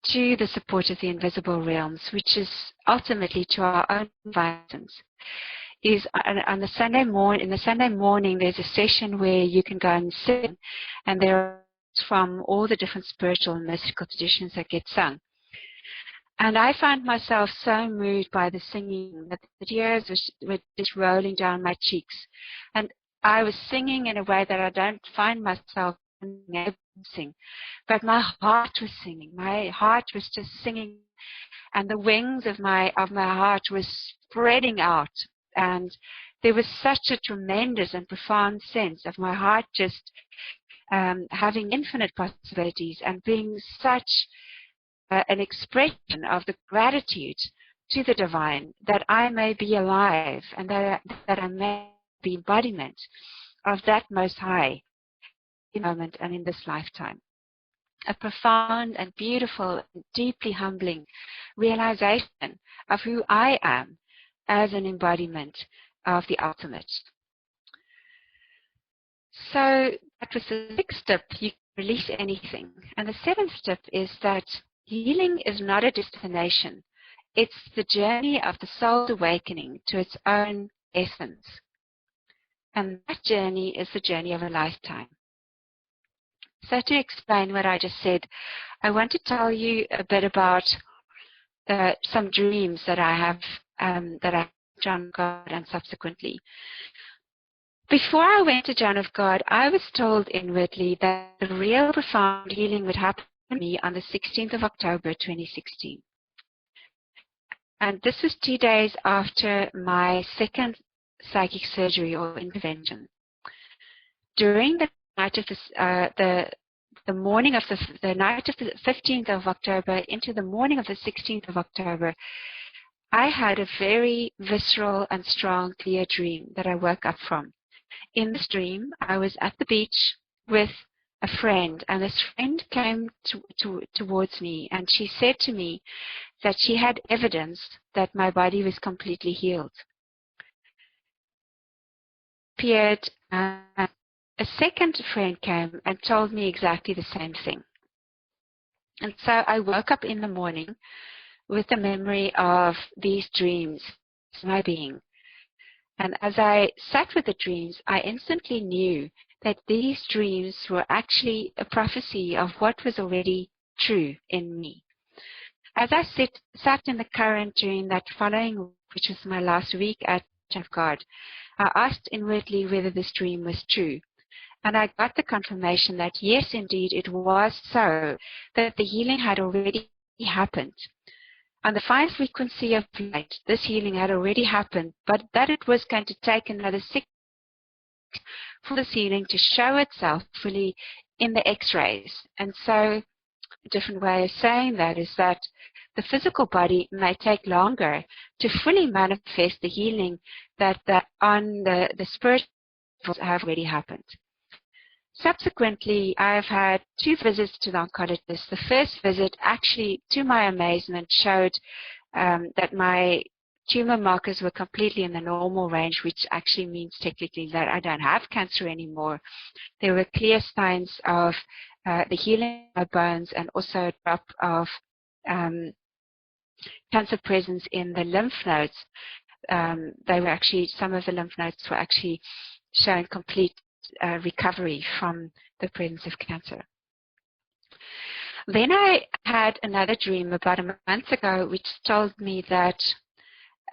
to the support of the invisible realms, which is ultimately to our own violence, is on the Sunday morning. In the Sunday morning, there's a session where you can go and sing, and there are from all the different spiritual and mystical traditions that get sung. And I found myself so moved by the singing that the tears were just rolling down my cheeks. And I was singing in a way that I don't find myself able to sing. But my heart was singing. My heart was just singing. And the wings of my heart was spreading out. And there was such a tremendous and profound sense of my heart just having infinite possibilities and being such an expression of the gratitude to the divine that I may be alive and that I may be embodiment of that Most High in the moment and in this lifetime. A profound and beautiful and deeply humbling realization of who I am as an embodiment of the ultimate. So that was the sixth step. You can release anything. And the seventh step is that healing is not a destination. It's the journey of the soul's awakening to its own essence. And that journey is the journey of a lifetime. So to explain what I just said, I want to tell you a bit about some dreams that I have John of God and subsequently. Before I went to John of God, I was told inwardly that the real profound healing would happen to me on the 16th of October 2016. And this was 2 days after my second psychic surgery or intervention. During the night of the morning of the night of the 15th of October into the morning of the 16th of October, I had a very visceral and strong, clear dream that I woke up from. In this dream, I was at the beach with a friend, and this friend came towards me, and she said to me that she had evidence that my body was completely healed. Appeared, a second friend came and told me exactly the same thing. And so I woke up in the morning with the memory of these dreams, my being. And as I sat with the dreams, I instantly knew that these dreams were actually a prophecy of what was already true in me. As I sat in the current during that following, which was my last week at John of God, I asked inwardly whether this dream was true. And I got the confirmation that yes, indeed, it was so, that the healing had already happened. On the fine frequency of light, this healing had already happened, but that it was going to take another 6 months for this healing to show itself fully in the X-rays. And so a different way of saying that is that the physical body may take longer to fully manifest the healing that on the spiritual have already happened. Subsequently, I've had 2 visits to the oncologist. The first visit, actually, to my amazement, showed that my tumor markers were completely in the normal range, which actually means technically that I don't have cancer anymore. There were clear signs of the healing of my bones and also a drop of cancer presence in the lymph nodes. Some of the lymph nodes were actually showing complete recovery from the presence of cancer. Then I had another dream about a month ago, which told me that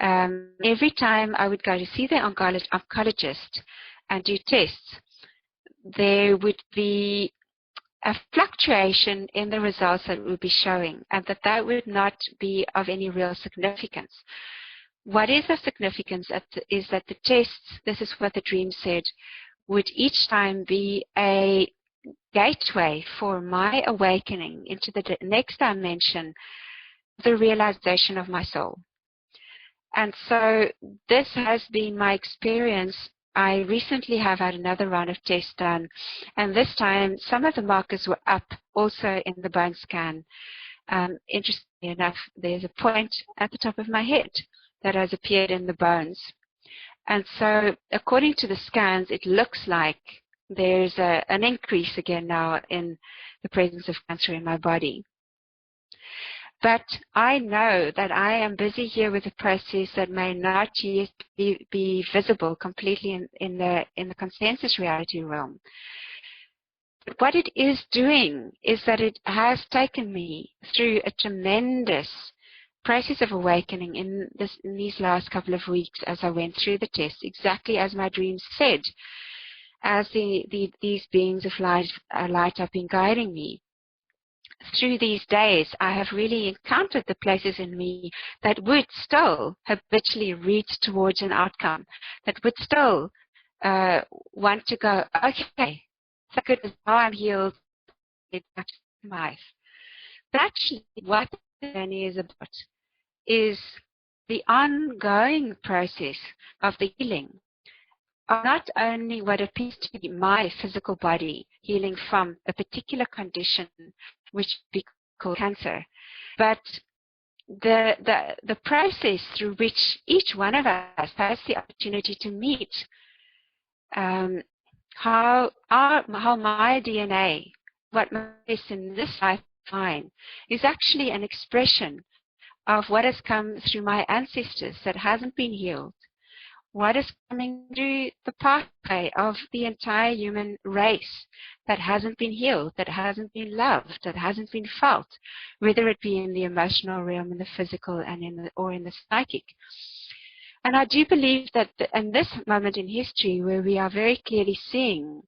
every time I would go to see the oncologist and do tests, there would be a fluctuation in the results that would be showing, and that would not be of any real significance. What is of significance is that the tests, this is what the dream said, would each time be a gateway for my awakening into the next dimension, the realization of my soul. And so this has been my experience. I recently have had another round of tests done, and this time some of the markers were up also in the bone scan. Interestingly enough, there's a point at the top of my head that has appeared in the bones. And so according to the scans, it looks like there's an increase again now in the presence of cancer in my body. But I know that I am busy here with a process that may not yet be visible completely in the consensus reality realm. But what it is doing is that it has taken me through a tremendous process of awakening in these last couple of weeks as I went through the test, exactly as my dreams said, as these beings of light have been guiding me. Through these days, I have really encountered the places in me that would still habitually reach towards an outcome, that would still want to go, okay, so good as now I'm healed, it's back to life. But actually, what the journey is about is the ongoing process of the healing of not only what appears to be my physical body healing from a particular condition, which we call cancer, but the process through which each one of us has the opportunity to meet how my DNA, what manifests in this lifetime, is actually an expression of what has come through my ancestors that hasn't been healed. What is coming through the pathway of the entire human race that hasn't been healed, that hasn't been loved, that hasn't been felt, whether it be in the emotional realm, in the physical, and or in the psychic. And I do believe that in this moment in history, where we are very clearly seeing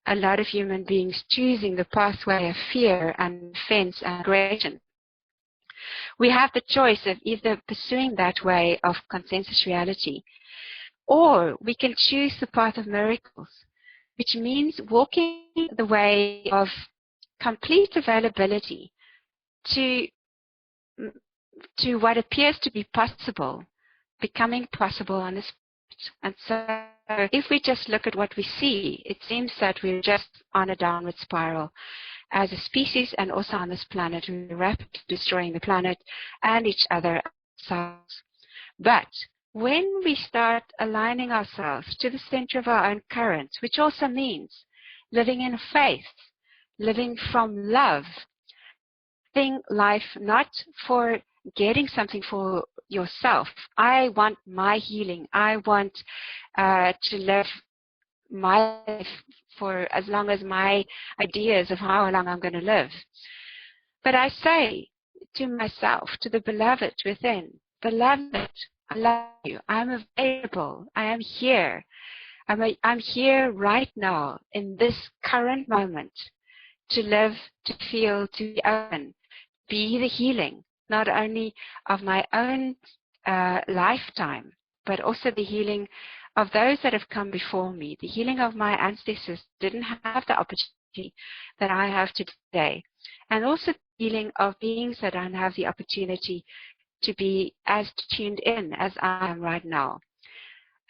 a lot of human beings choosing the pathway of fear and offense and aggression, we have the choice of either pursuing that way of consensus reality, or we can choose the path of miracles, which means walking the way of complete availability to what appears to be possible, becoming possible on this planet. And so if we just look at what we see, it seems that we're just on a downward spiral as a species, and also on this planet. We're rapidly destroying the planet and each other ourselves. But when we start aligning ourselves to the center of our own current, which also means living in faith, living from love, living life not for getting something for yourself. I want my healing. I want to live my life for as long as my ideas of how long I'm going to live. But I say to myself, to the beloved within, beloved, I love you. I'm available. I am here. I'm here right now in this current moment to live, to feel, to be open, be the healing, not only of my own lifetime, but also the healing of those that have come before me. The healing of my ancestors didn't have the opportunity that I have today. And also the healing of beings that don't have the opportunity to be as tuned in as I am right now.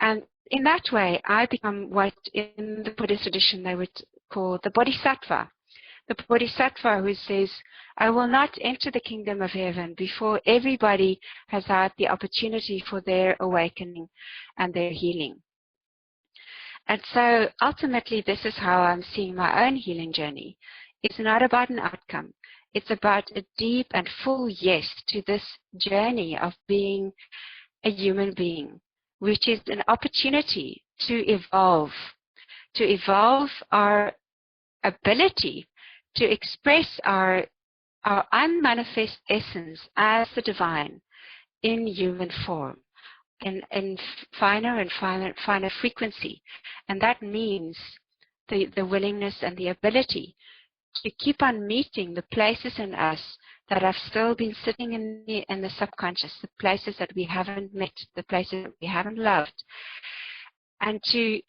And in that way, I become what in the Buddhist tradition they would call the bodhisattva. The bodhisattva who says, I will not enter the kingdom of heaven before everybody has had the opportunity for their awakening and their healing. And so ultimately, this is how I'm seeing my own healing journey. It's not about an outcome. It's about a deep and full yes to this journey of being a human being, which is an opportunity to evolve our ability to express our unmanifest essence as the divine in human form, in finer and finer frequency. And that means the willingness and the ability to keep on meeting the places in us that have still been sitting in the subconscious, the places that we haven't met, the places that we haven't loved, and to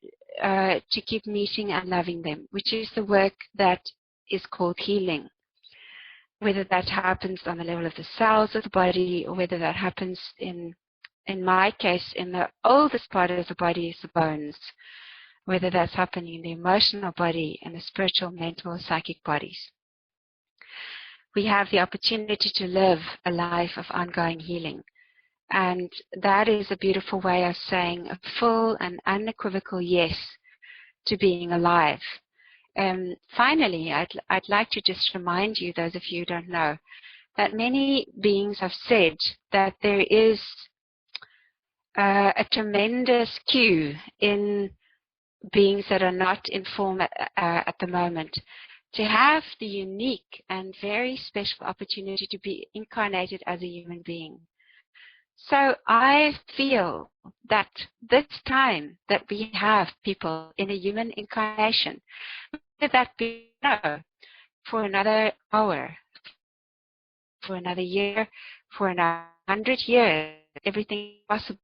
keep meeting and loving them, which is the work that is called healing. Whether that happens on the level of the cells of the body, or whether that happens in my case, in the oldest part of the body is the bones, whether that's happening in the emotional body and the spiritual, mental, or psychic bodies. We have the opportunity to live a life of ongoing healing. And that is a beautiful way of saying a full and unequivocal yes to being alive. Finally, I'd like to just remind you, those of you who don't know, that many beings have said that there is a tremendous queue in beings that are not in form at the moment to have the unique and very special opportunity to be incarnated as a human being. So I feel that this time that we have people in a human incarnation, whether that be for another hour, for another year, for another 100 years, everything is possible.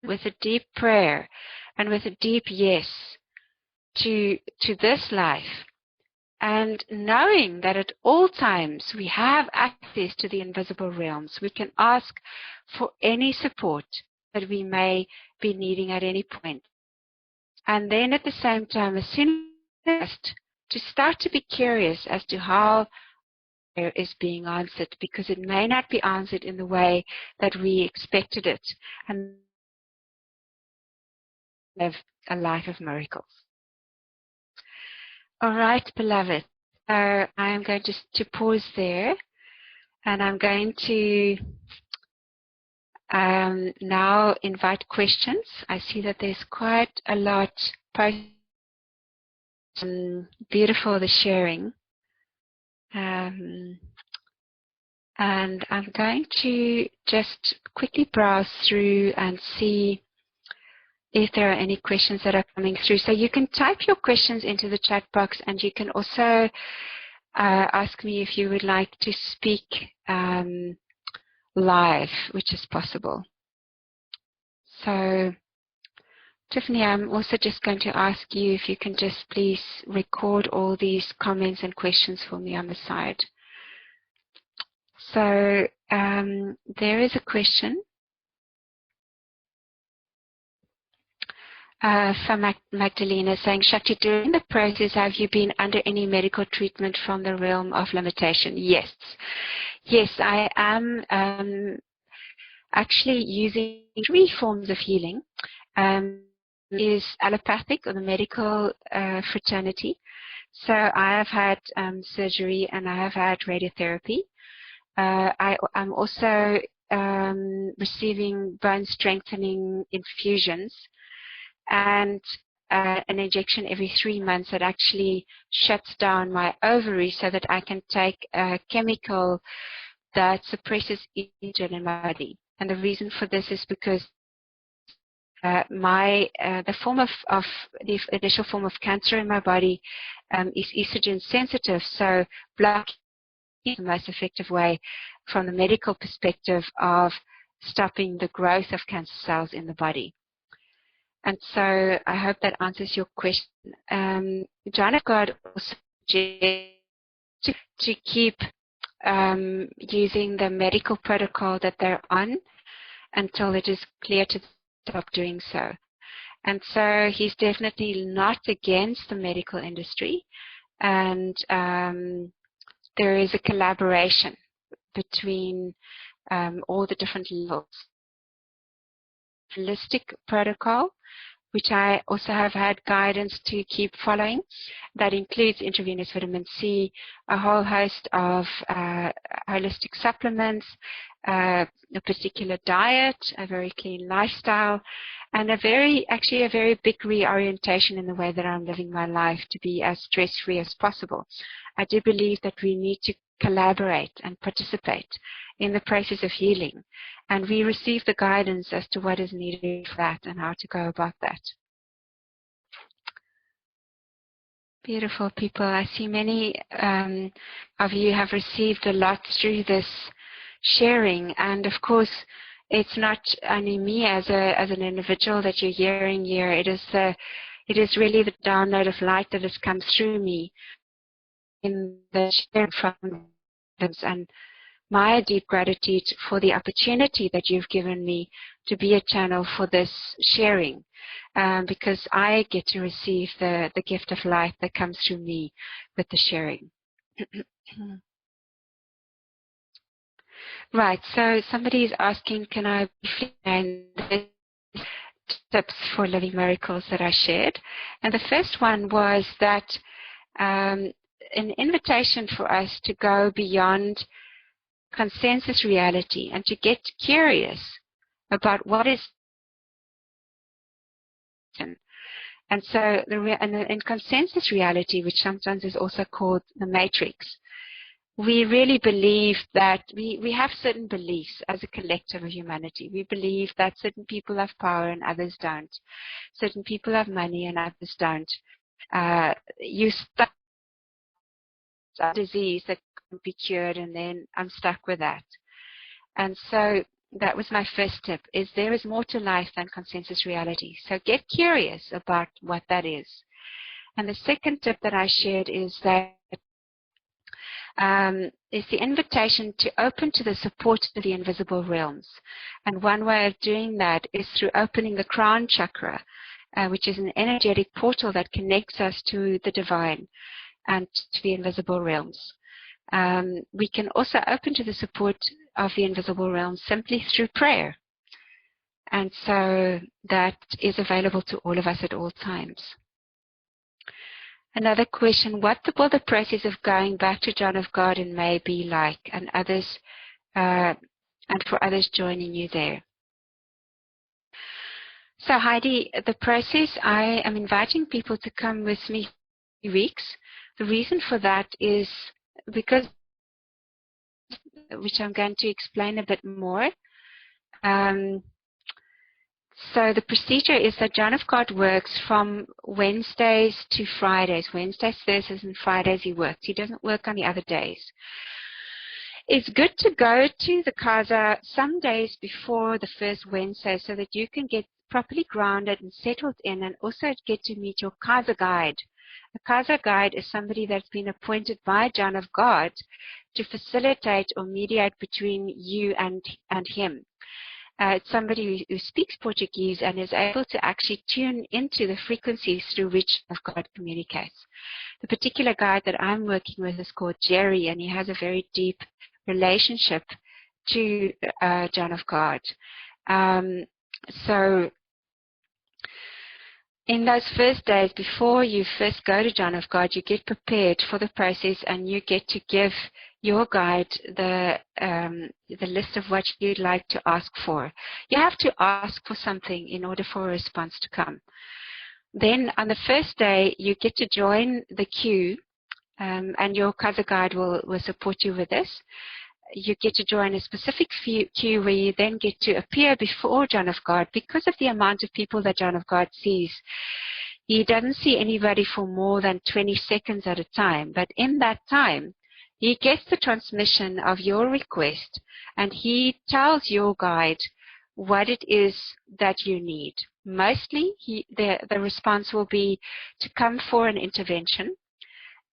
With a deep prayer and with a deep yes to this life, and knowing that at all times we have access to the invisible realms, we can ask for any support that we may be needing at any point. And then at the same time, as soon as to start to be curious as to how prayer is being answered, because it may not be answered in the way that we expected it, and live a life of miracles. All right, beloved. So I am going to pause there, and I'm going to now invite questions. I see that there's quite a lot posted. Beautiful, the sharing. And I'm going to just quickly browse through and see if there are any questions that are coming through. So you can type your questions into the chat box, and you can also ask me if you would like to speak live, which is possible. So Tiffany, I'm also just going to ask you if you can just please record all these comments and questions for me on the side. So there is a question from Magdalena saying, Shakti, during the process, have you been under any medical treatment from the realm of limitation? Yes. Yes, I am actually using 3 forms of healing. Is allopathic, or the medical fraternity. So I have had surgery and I have had radiotherapy. I'm also receiving bone strengthening infusions and an injection every 3 months that actually shuts down my ovary so that I can take a chemical that suppresses estrogen in my body. And the reason for this is because the form of the initial form of cancer in my body is estrogen sensitive, so blocking is the most effective way from the medical perspective of stopping the growth of cancer cells in the body. And so I hope that answers your question. John of God also suggests to keep using the medical protocol that they're on until it is clear to stop doing so. And so he's definitely not against the medical industry, and there is a collaboration between all the different levels. Holistic protocol which I also have had guidance to keep following. That includes intravenous vitamin C, a whole host of holistic supplements, a particular diet, a very clean lifestyle, and actually a very big reorientation in the way that I'm living my life to be as stress-free as possible. I do believe that we need to collaborate and participate in the process of healing, and we receive the guidance as to what is needed for that and how to go about that. Beautiful people. I see many of you have received a lot through this sharing, and of course it's not only me as an individual that you're hearing here. It is really the download of light that has come through me in the sharing from them, and my deep gratitude for the opportunity that you've given me to be a channel for this sharing, because I get to receive the gift of light that comes through me with the sharing. Right, so somebody is asking, can I briefly name the tips for living miracles that I shared? And the first one was that an invitation for us to go beyond consensus reality and to get curious about what is. And so in consensus reality, which sometimes is also called the matrix, we really believe that we have certain beliefs as a collective of humanity. We believe that certain people have power and others don't. Certain people have money and others don't. You stuck with a disease that can't be cured, and then I'm stuck with that. And so that was my first tip, is there is more to life than consensus reality. So get curious about what that is. And the second tip that I shared is that is the invitation to open to the support of the invisible realms. And one way of doing that is through opening the crown chakra, which is an energetic portal that connects us to the divine and to the invisible realms. We can also open to the support of the invisible realms simply through prayer. And so that is available to all of us at all times. Another question, what will the process of going back to John of God in May be like, and for others joining you there? So Heidi, the process, I am inviting people to come with me 3 weeks. The reason for that is because, which I'm going to explain a bit more. So the procedure is that John of God works from Wednesdays to Fridays. Wednesdays, Thursdays, and Fridays he works. He doesn't work on the other days. It's good to go to the casa some days before the first Wednesday so that you can get properly grounded and settled in, and also get to meet your casa guide. A casa guide is somebody that's been appointed by John of God to facilitate or mediate between you and him. It's somebody who speaks Portuguese and is able to actually tune into the frequencies through which God communicates. The particular guide that I'm working with is called Jerry, and he has a very deep relationship to John of God. So in those first days, before you first go to John of God, you get prepared for the process, and you get to give your guide the list of what you'd like to ask for. You have to ask for something in order for a response to come. Then on the first day, you get to join the queue, and your casa guide will support you with this. You get to join a specific queue where you then get to appear before John of God. Because of the amount of people that John of God sees, he doesn't see anybody for more than 20 seconds at a time. But in that time, he gets the transmission of your request, and he tells your guide what it is that you need. Mostly, the response will be to come for an intervention.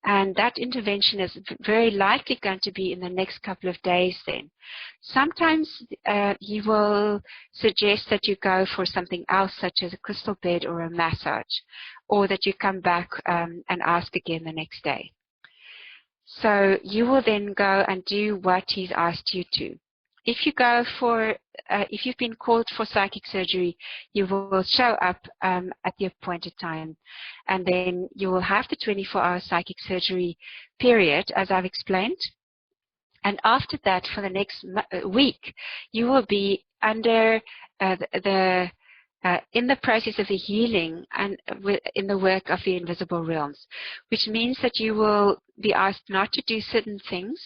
And that intervention is very likely going to be in the next couple of days then. Sometimes he will suggest that you go for something else, such as a crystal bed or a massage, or that you come back and ask again the next day. So you will then go and do what he's asked you to. if you go for, if you've been called for psychic surgery, you will show up at the appointed time. And then you will have the 24-hour psychic surgery period, as I've explained. And after that, for the next week, you will be under in the process of the healing and in the work of the invisible realms, which means that you will be asked not to do certain things,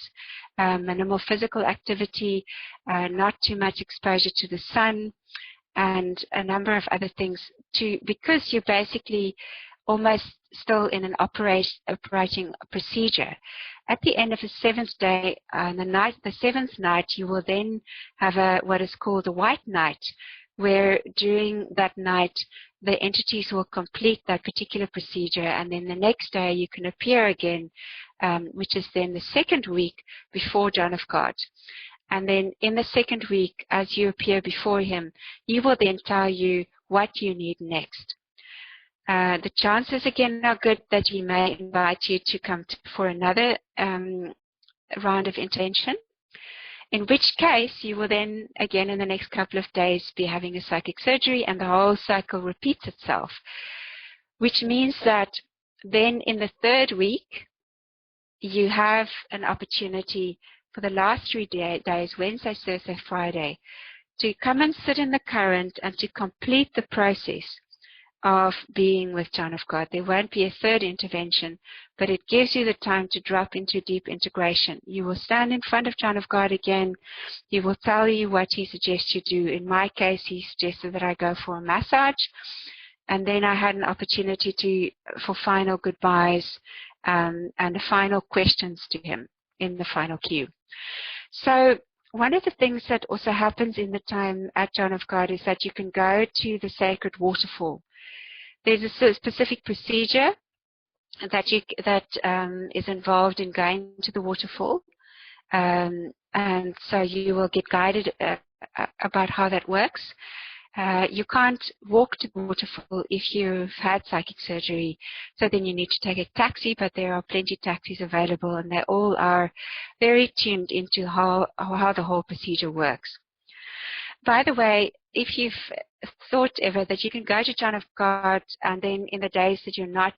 minimal physical activity, not too much exposure to the sun, and a number of other things, because you're basically almost still in an operating procedure. At the end of the 7th day, the 7th night, you will then have what is called a white night, where during that night the entities will complete that particular procedure, and then the next day you can appear again, which is then the 2nd week before John of God. And then in the 2nd week, as you appear before him, he will then tell you what you need next. The chances again are good that he may invite you to come for another round of intervention, in which case you will then again in the next couple of days be having a psychic surgery, and the whole cycle repeats itself, which means that then in the 3rd week you have an opportunity for the last 3 days, Wednesday, Thursday, Friday, to come and sit in the current and to complete the process of being with John of God. There won't be a 3rd intervention, but it gives you the time to drop into deep integration. You will stand in front of John of God again. He will tell you what he suggests you do. In my case, he suggested that I go for a massage, and then I had an opportunity for final goodbyes and the final questions to him in the final queue. So one of the things that also happens in the time at John of God is that you can go to the sacred waterfall. There's a specific procedure that is involved in going to the waterfall, and so you will get guided about how that works. You can't walk to the waterfall if you've had psychic surgery, so then you need to take a taxi, but there are plenty of taxis available, and they all are very tuned into how the whole procedure works. By the way, if you've thought ever that you can go to John of God and then in the days that you're not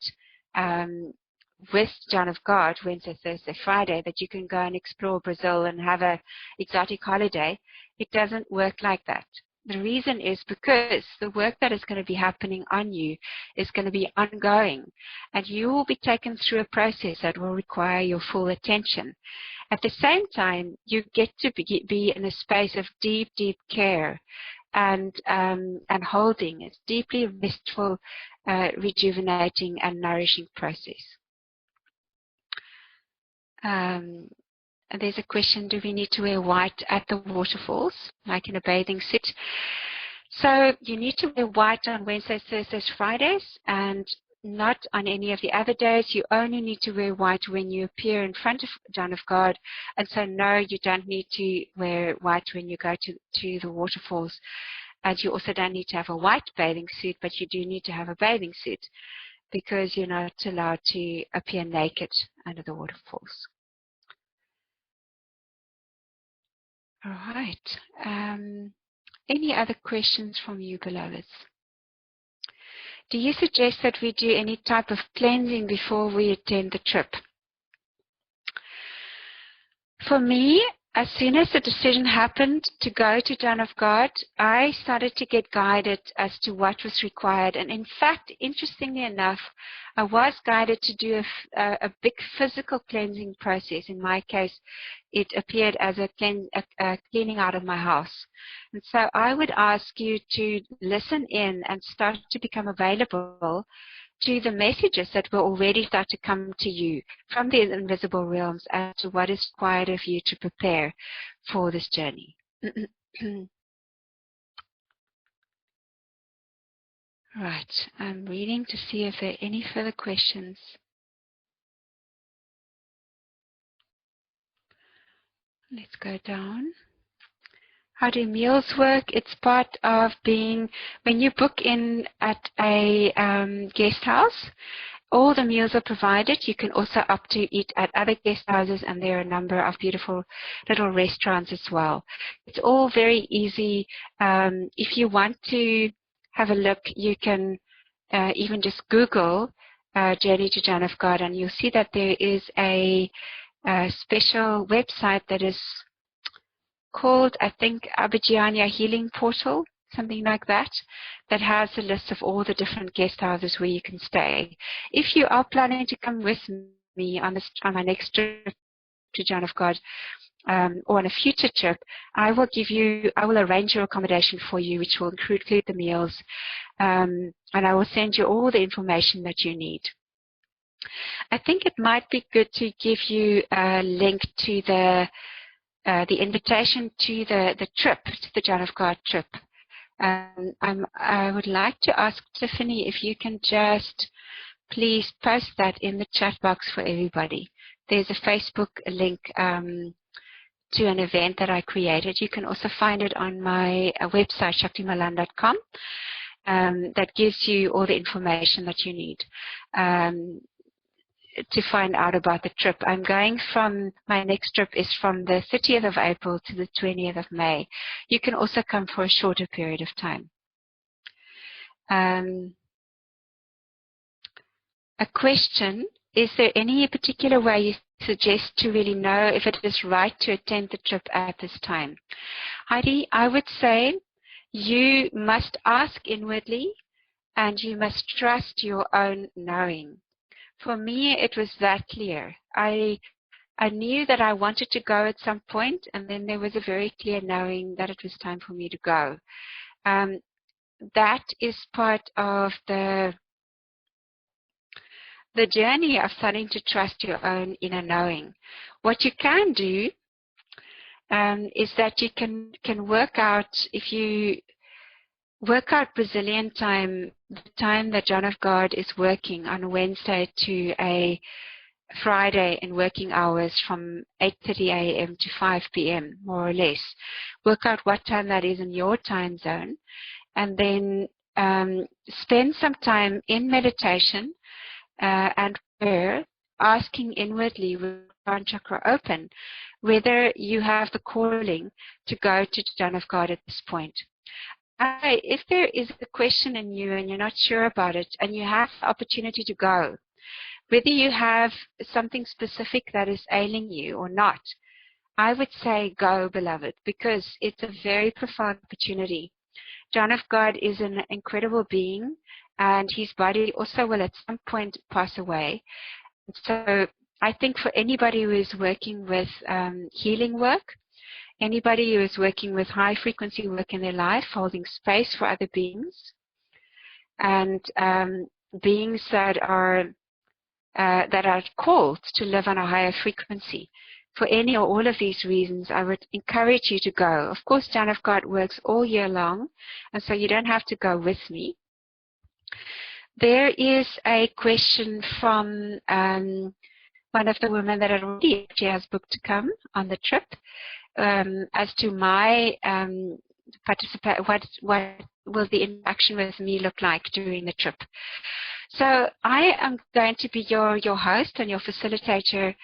with John of God, Wednesday, Thursday, Friday, that you can go and explore Brazil and have an exotic holiday, it doesn't work like that. The reason is because the work that is going to be happening on you is going to be ongoing, and you will be taken through a process that will require your full attention. At the same time, you get to be in a space of deep, deep care and holding. It's deeply restful, rejuvenating, and nourishing process. There's a question, do we need to wear white at the waterfalls, like in a bathing suit? So you need to wear white on Wednesdays, Thursdays, Fridays, and not on any of the other days. You only need to wear white when you appear in front of John of God. And so no, you don't need to wear white when you go to the waterfalls. And you also don't need to have a white bathing suit, but you do need to have a bathing suit because you're not allowed to appear naked under the waterfalls. All right. Any other questions from you, beloveds? Do you suggest that we do any type of cleansing before we attend the trip? For me, as soon as the decision happened to go to John of God, I started to get guided as to what was required. And in fact, interestingly enough, I was guided to do a big physical cleansing process. In my case, it appeared as a cleaning out of my house. And so I would ask you to listen in and start to become available to the messages that will already start to come to you from the invisible realms as to what is required of you to prepare for this journey. Right, I'm reading to see if there are any further questions. Let's go down. How do meals work? It's part of being, when you book in at a guest house, All the meals are provided. You can also opt to eat at other guest houses, and there are a number of beautiful little restaurants as well. It's all very easy. If you want to have a look, you can even just Google Journey to John of God, and you'll see that there is a special website that is called, I think, Abidjania Healing Portal, something like that, that has a list of all the different guest houses where you can stay. If you are planning to come with me on my next trip to John of God, or on a future trip, I will arrange your accommodation for you, which will include the meals, and I will send you all the information that you need. I think it might be good to give you a link to the invitation to the trip, to the John of God trip. I would like to ask Tiffany if you can just please post that in the chat box for everybody. There's a Facebook link to an event that I created. You can also find it on my website, shaktimalan.com, that gives you all the information that you need to find out about the trip. My next trip is from the 30th of April to the 20th of May. You can also come for a shorter period of time. A question: is there any particular way you suggest to really know if it is right to attend the trip at this time? Heidi, I would say you must ask inwardly and you must trust your own knowing. For me, it was that clear. I knew that I wanted to go at some point, and then there was a very clear knowing that it was time for me to go. That is part of the journey of starting to trust your own inner knowing. What you can do is that you can work out, if you work out Brazilian time, the time that John of God is working on Wednesday to a Friday in working hours from 8:30 a.m. to 5 p.m., more or less. Work out what time that is in your time zone, and then spend some time in meditation and prayer, asking inwardly with one chakra open, whether you have the calling to go to John of God at this point. If there is a question in you and you're not sure about it and you have the opportunity to go, whether you have something specific that is ailing you or not, I would say go, beloved, because it's a very profound opportunity. John of God is an incredible being, and his body also will at some point pass away. So I think for anybody who is working with healing work, anybody who is working with high frequency work in their life, holding space for other beings, and beings that are called to live on a higher frequency. For any or all of these reasons, I would encourage you to go. Of course, John of God works all year long, and so you don't have to go with me. There is a question from one of the women that already has booked to come on the trip, as to my what will the interaction with me look like during the trip. So I am going to be your host and your facilitator,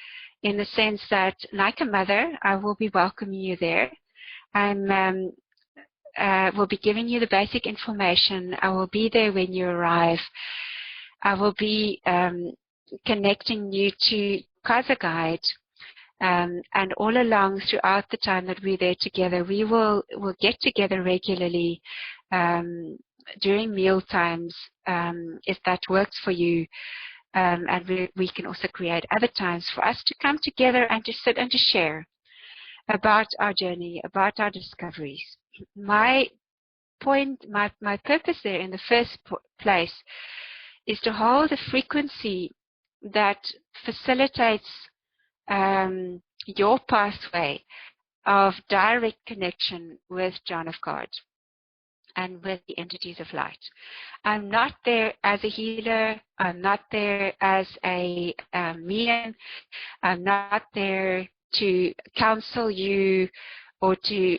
in the sense that, like a mother, I will be welcoming you there. Will be giving you the basic information. I will be there when you arrive. I will be connecting you to Casa Guide. And all along throughout the time that we're there together, we'll get together regularly during meal times, if that works for you. And we can also create other times for us to come together and to sit and to share about our journey, about our discoveries. My purpose there in the first place is to hold a frequency that facilitates your pathway of direct connection with John of God and with the entities of light. I'm not there as a healer. I'm not there as a medium. I'm not there to counsel you or to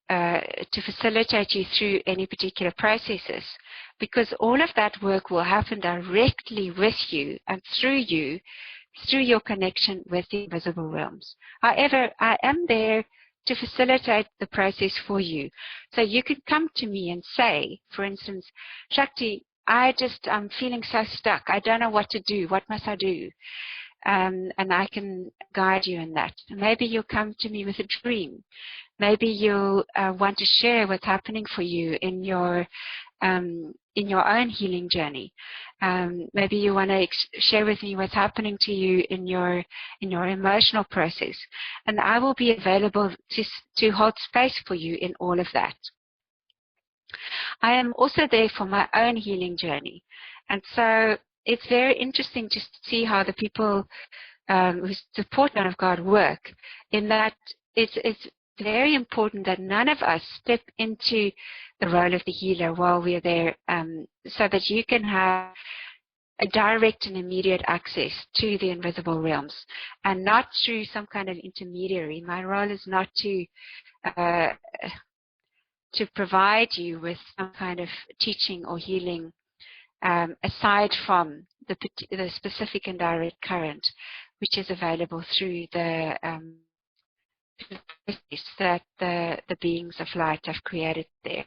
to facilitate you through any particular processes, because all of that work will happen directly with you and through you, through your connection with the invisible realms. However, I am there to facilitate the process for you. So you can come to me and say, for instance, Shakti, I'm feeling so stuck. I don't know what to do. What must I do? And I can guide you in that. Maybe you'll come to me with a dream. Maybe you'll want to share what's happening for you in your own healing journey. Maybe you want to share with me what's happening to you in your emotional process, and I will be available to hold space for you in all of that. I am also there for my own healing journey, and so it's very interesting to see how the people who support Man of God work, in that it's very important that none of us step into the role of the healer while we're there, so that you can have a direct and immediate access to the invisible realms, and not through some kind of intermediary. My role is not to provide you with some kind of teaching or healing aside from the specific and direct current, which is available through the that the beings of light have created there.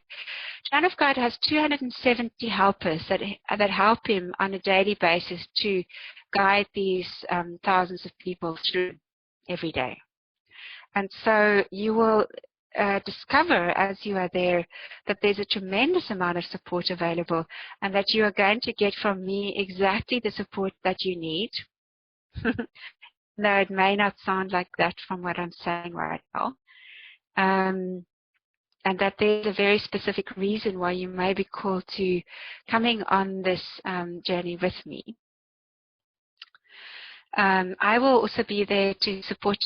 Man of God has 270 helpers that help him on a daily basis to guide these thousands of people through every day. And so you will discover as you are there that there's a tremendous amount of support available, and that you are going to get from me exactly the support that you need. No, it may not sound like that from what I'm saying right now. And that there's a very specific reason why you may be called to coming on this journey with me. I will also be there to support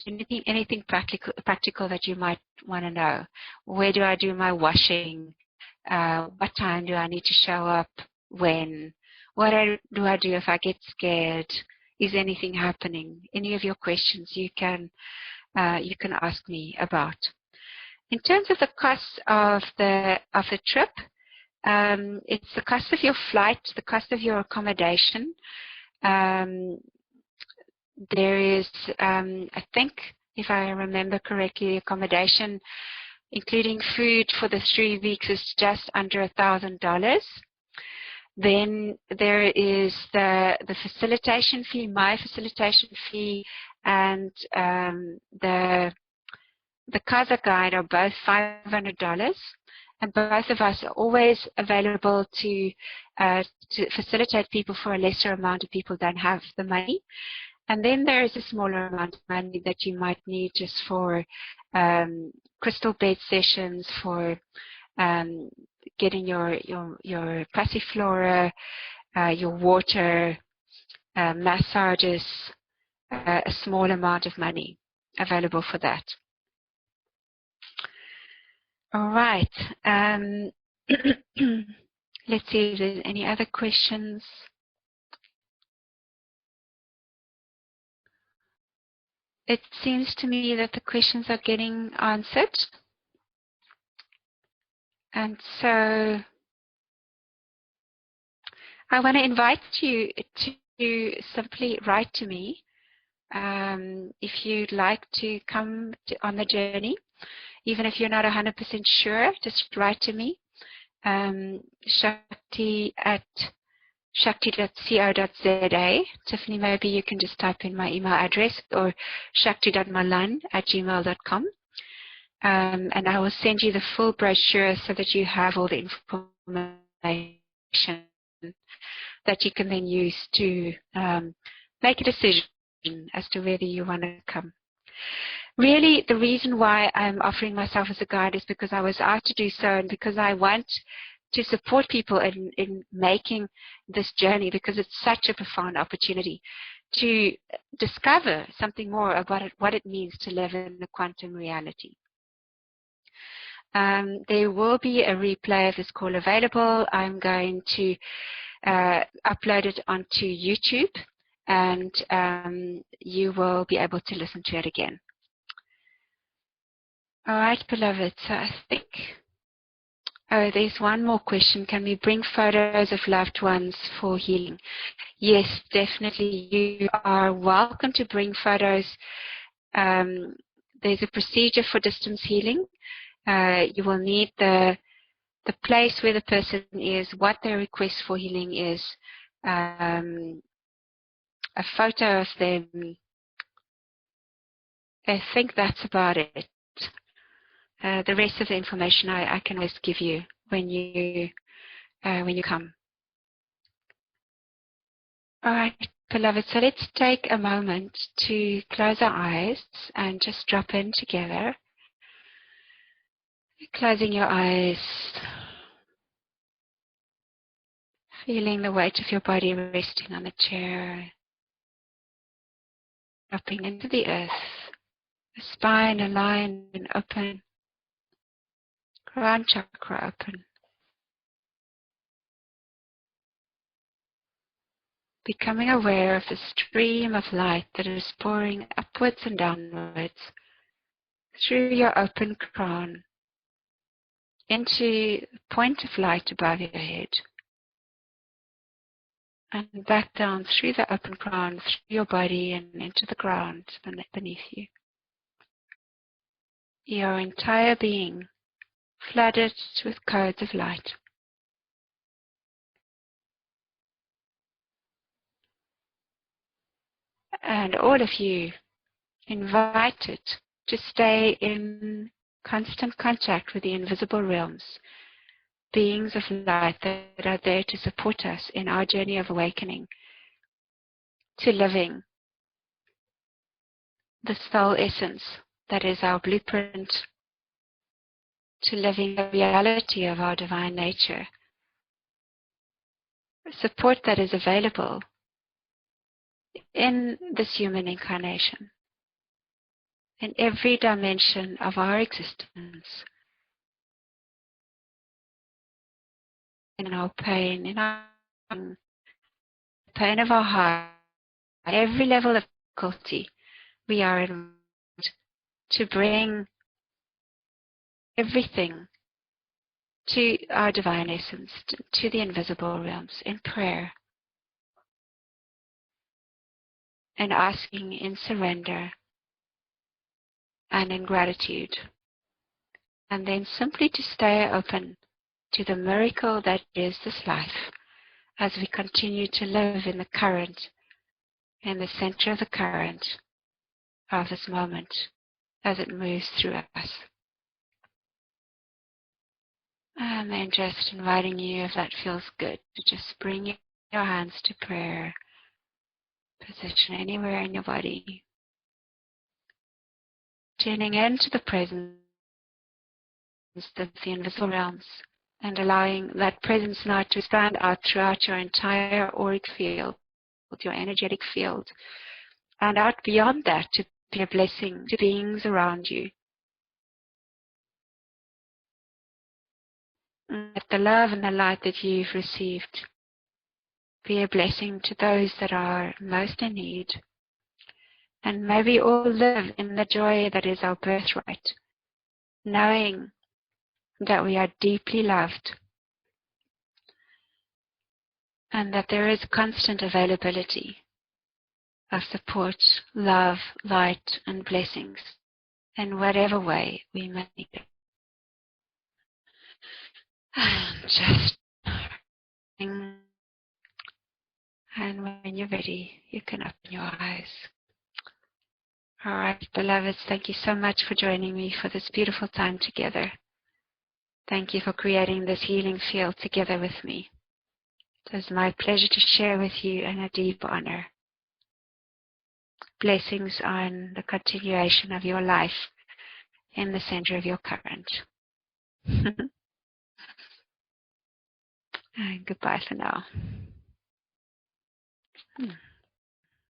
anything practical that you might want to know. Where do I do my washing? What time do I need to show up? When? What do I do if I get scared? Is anything happening? Any of your questions you can ask me about. In terms of the cost of the trip, it's the cost of your flight, the cost of your accommodation. There is, I think, if I remember correctly, accommodation, including food for the 3 weeks, is just under $1,000. Then there is the facilitation fee, my facilitation fee, and the Casa guide are both $500, and both of us are always available to facilitate people for a lesser amount if people don't have the money. And then there is a smaller amount of money that you might need just for crystal bed sessions, for getting your passiflora, your water, massages, a small amount of money available for that. All right. Let's see if there's any other questions. It seems to me that the questions are getting answered. And so I want to invite you to simply write to me if you'd like to come on the journey. Even if you're not 100% sure, just write to me. Shakti@shakti.co.za. Tiffany, maybe you can just type in my email address, or shakti.malan@gmail.com. And I will send you the full brochure so that you have all the information that you can then use to make a decision as to whether you want to come. Really, the reason why I'm offering myself as a guide is because I was asked to do so, and because I want to support people in making this journey, because it's such a profound opportunity to discover something more about what it means to live in a quantum reality. There will be a replay of this call available. I'm going to upload it onto YouTube, and you will be able to listen to it again. All right, beloved. So I think, there's one more question. Can we bring photos of loved ones for healing? Yes, definitely. You are welcome to bring photos. There's a procedure for distance healing. You will need the place where the person is, what their request for healing is, a photo of them. I think that's about it. The rest of the information I can always give you when you come. All right, beloved. So let's take a moment to close our eyes and just drop in together. Closing your eyes, feeling the weight of your body resting on the chair, dropping into the earth, the spine aligned and open, crown chakra open. Becoming aware of the stream of light that is pouring upwards and downwards through your open crown into the point of light above your head and back down through the open crown, through your body and into the ground beneath you. Your entire being flooded with codes of light. And all of you invited to stay in constant contact with the invisible realms, beings of light that are there to support us in our journey of awakening, to living the soul essence that is our blueprint, to living the reality of our divine nature, support that is available in this human incarnation, in every dimension of our existence, in our pain, in our pain of our heart, at every level of difficulty, we are invited to bring everything to our divine essence, to the invisible realms in prayer, and asking in surrender and in gratitude. And then simply to stay open to the miracle that is this life as we continue to live in the current, in the center of the current of this moment as it moves through us. And then just inviting you, if that feels good, to just bring your hands to prayer position anywhere in your body. Tuning into the presence of the invisible realms and allowing that presence now to expand out throughout your entire auric field, your energetic field, and out beyond that to be a blessing to beings around you. Let the love and the light that you've received be a blessing to those that are most in need. And may we all live in the joy that is our birthright, knowing that we are deeply loved and that there is constant availability of support, love, light, and blessings in whatever way we may need it. And just and when you're ready, you can open your eyes. All right, beloveds, thank you so much for joining me for this beautiful time together. Thank you for creating this healing field together with me. It is my pleasure to share with you and a deep honor. Blessings on the continuation of your life in the center of your current. And goodbye for now.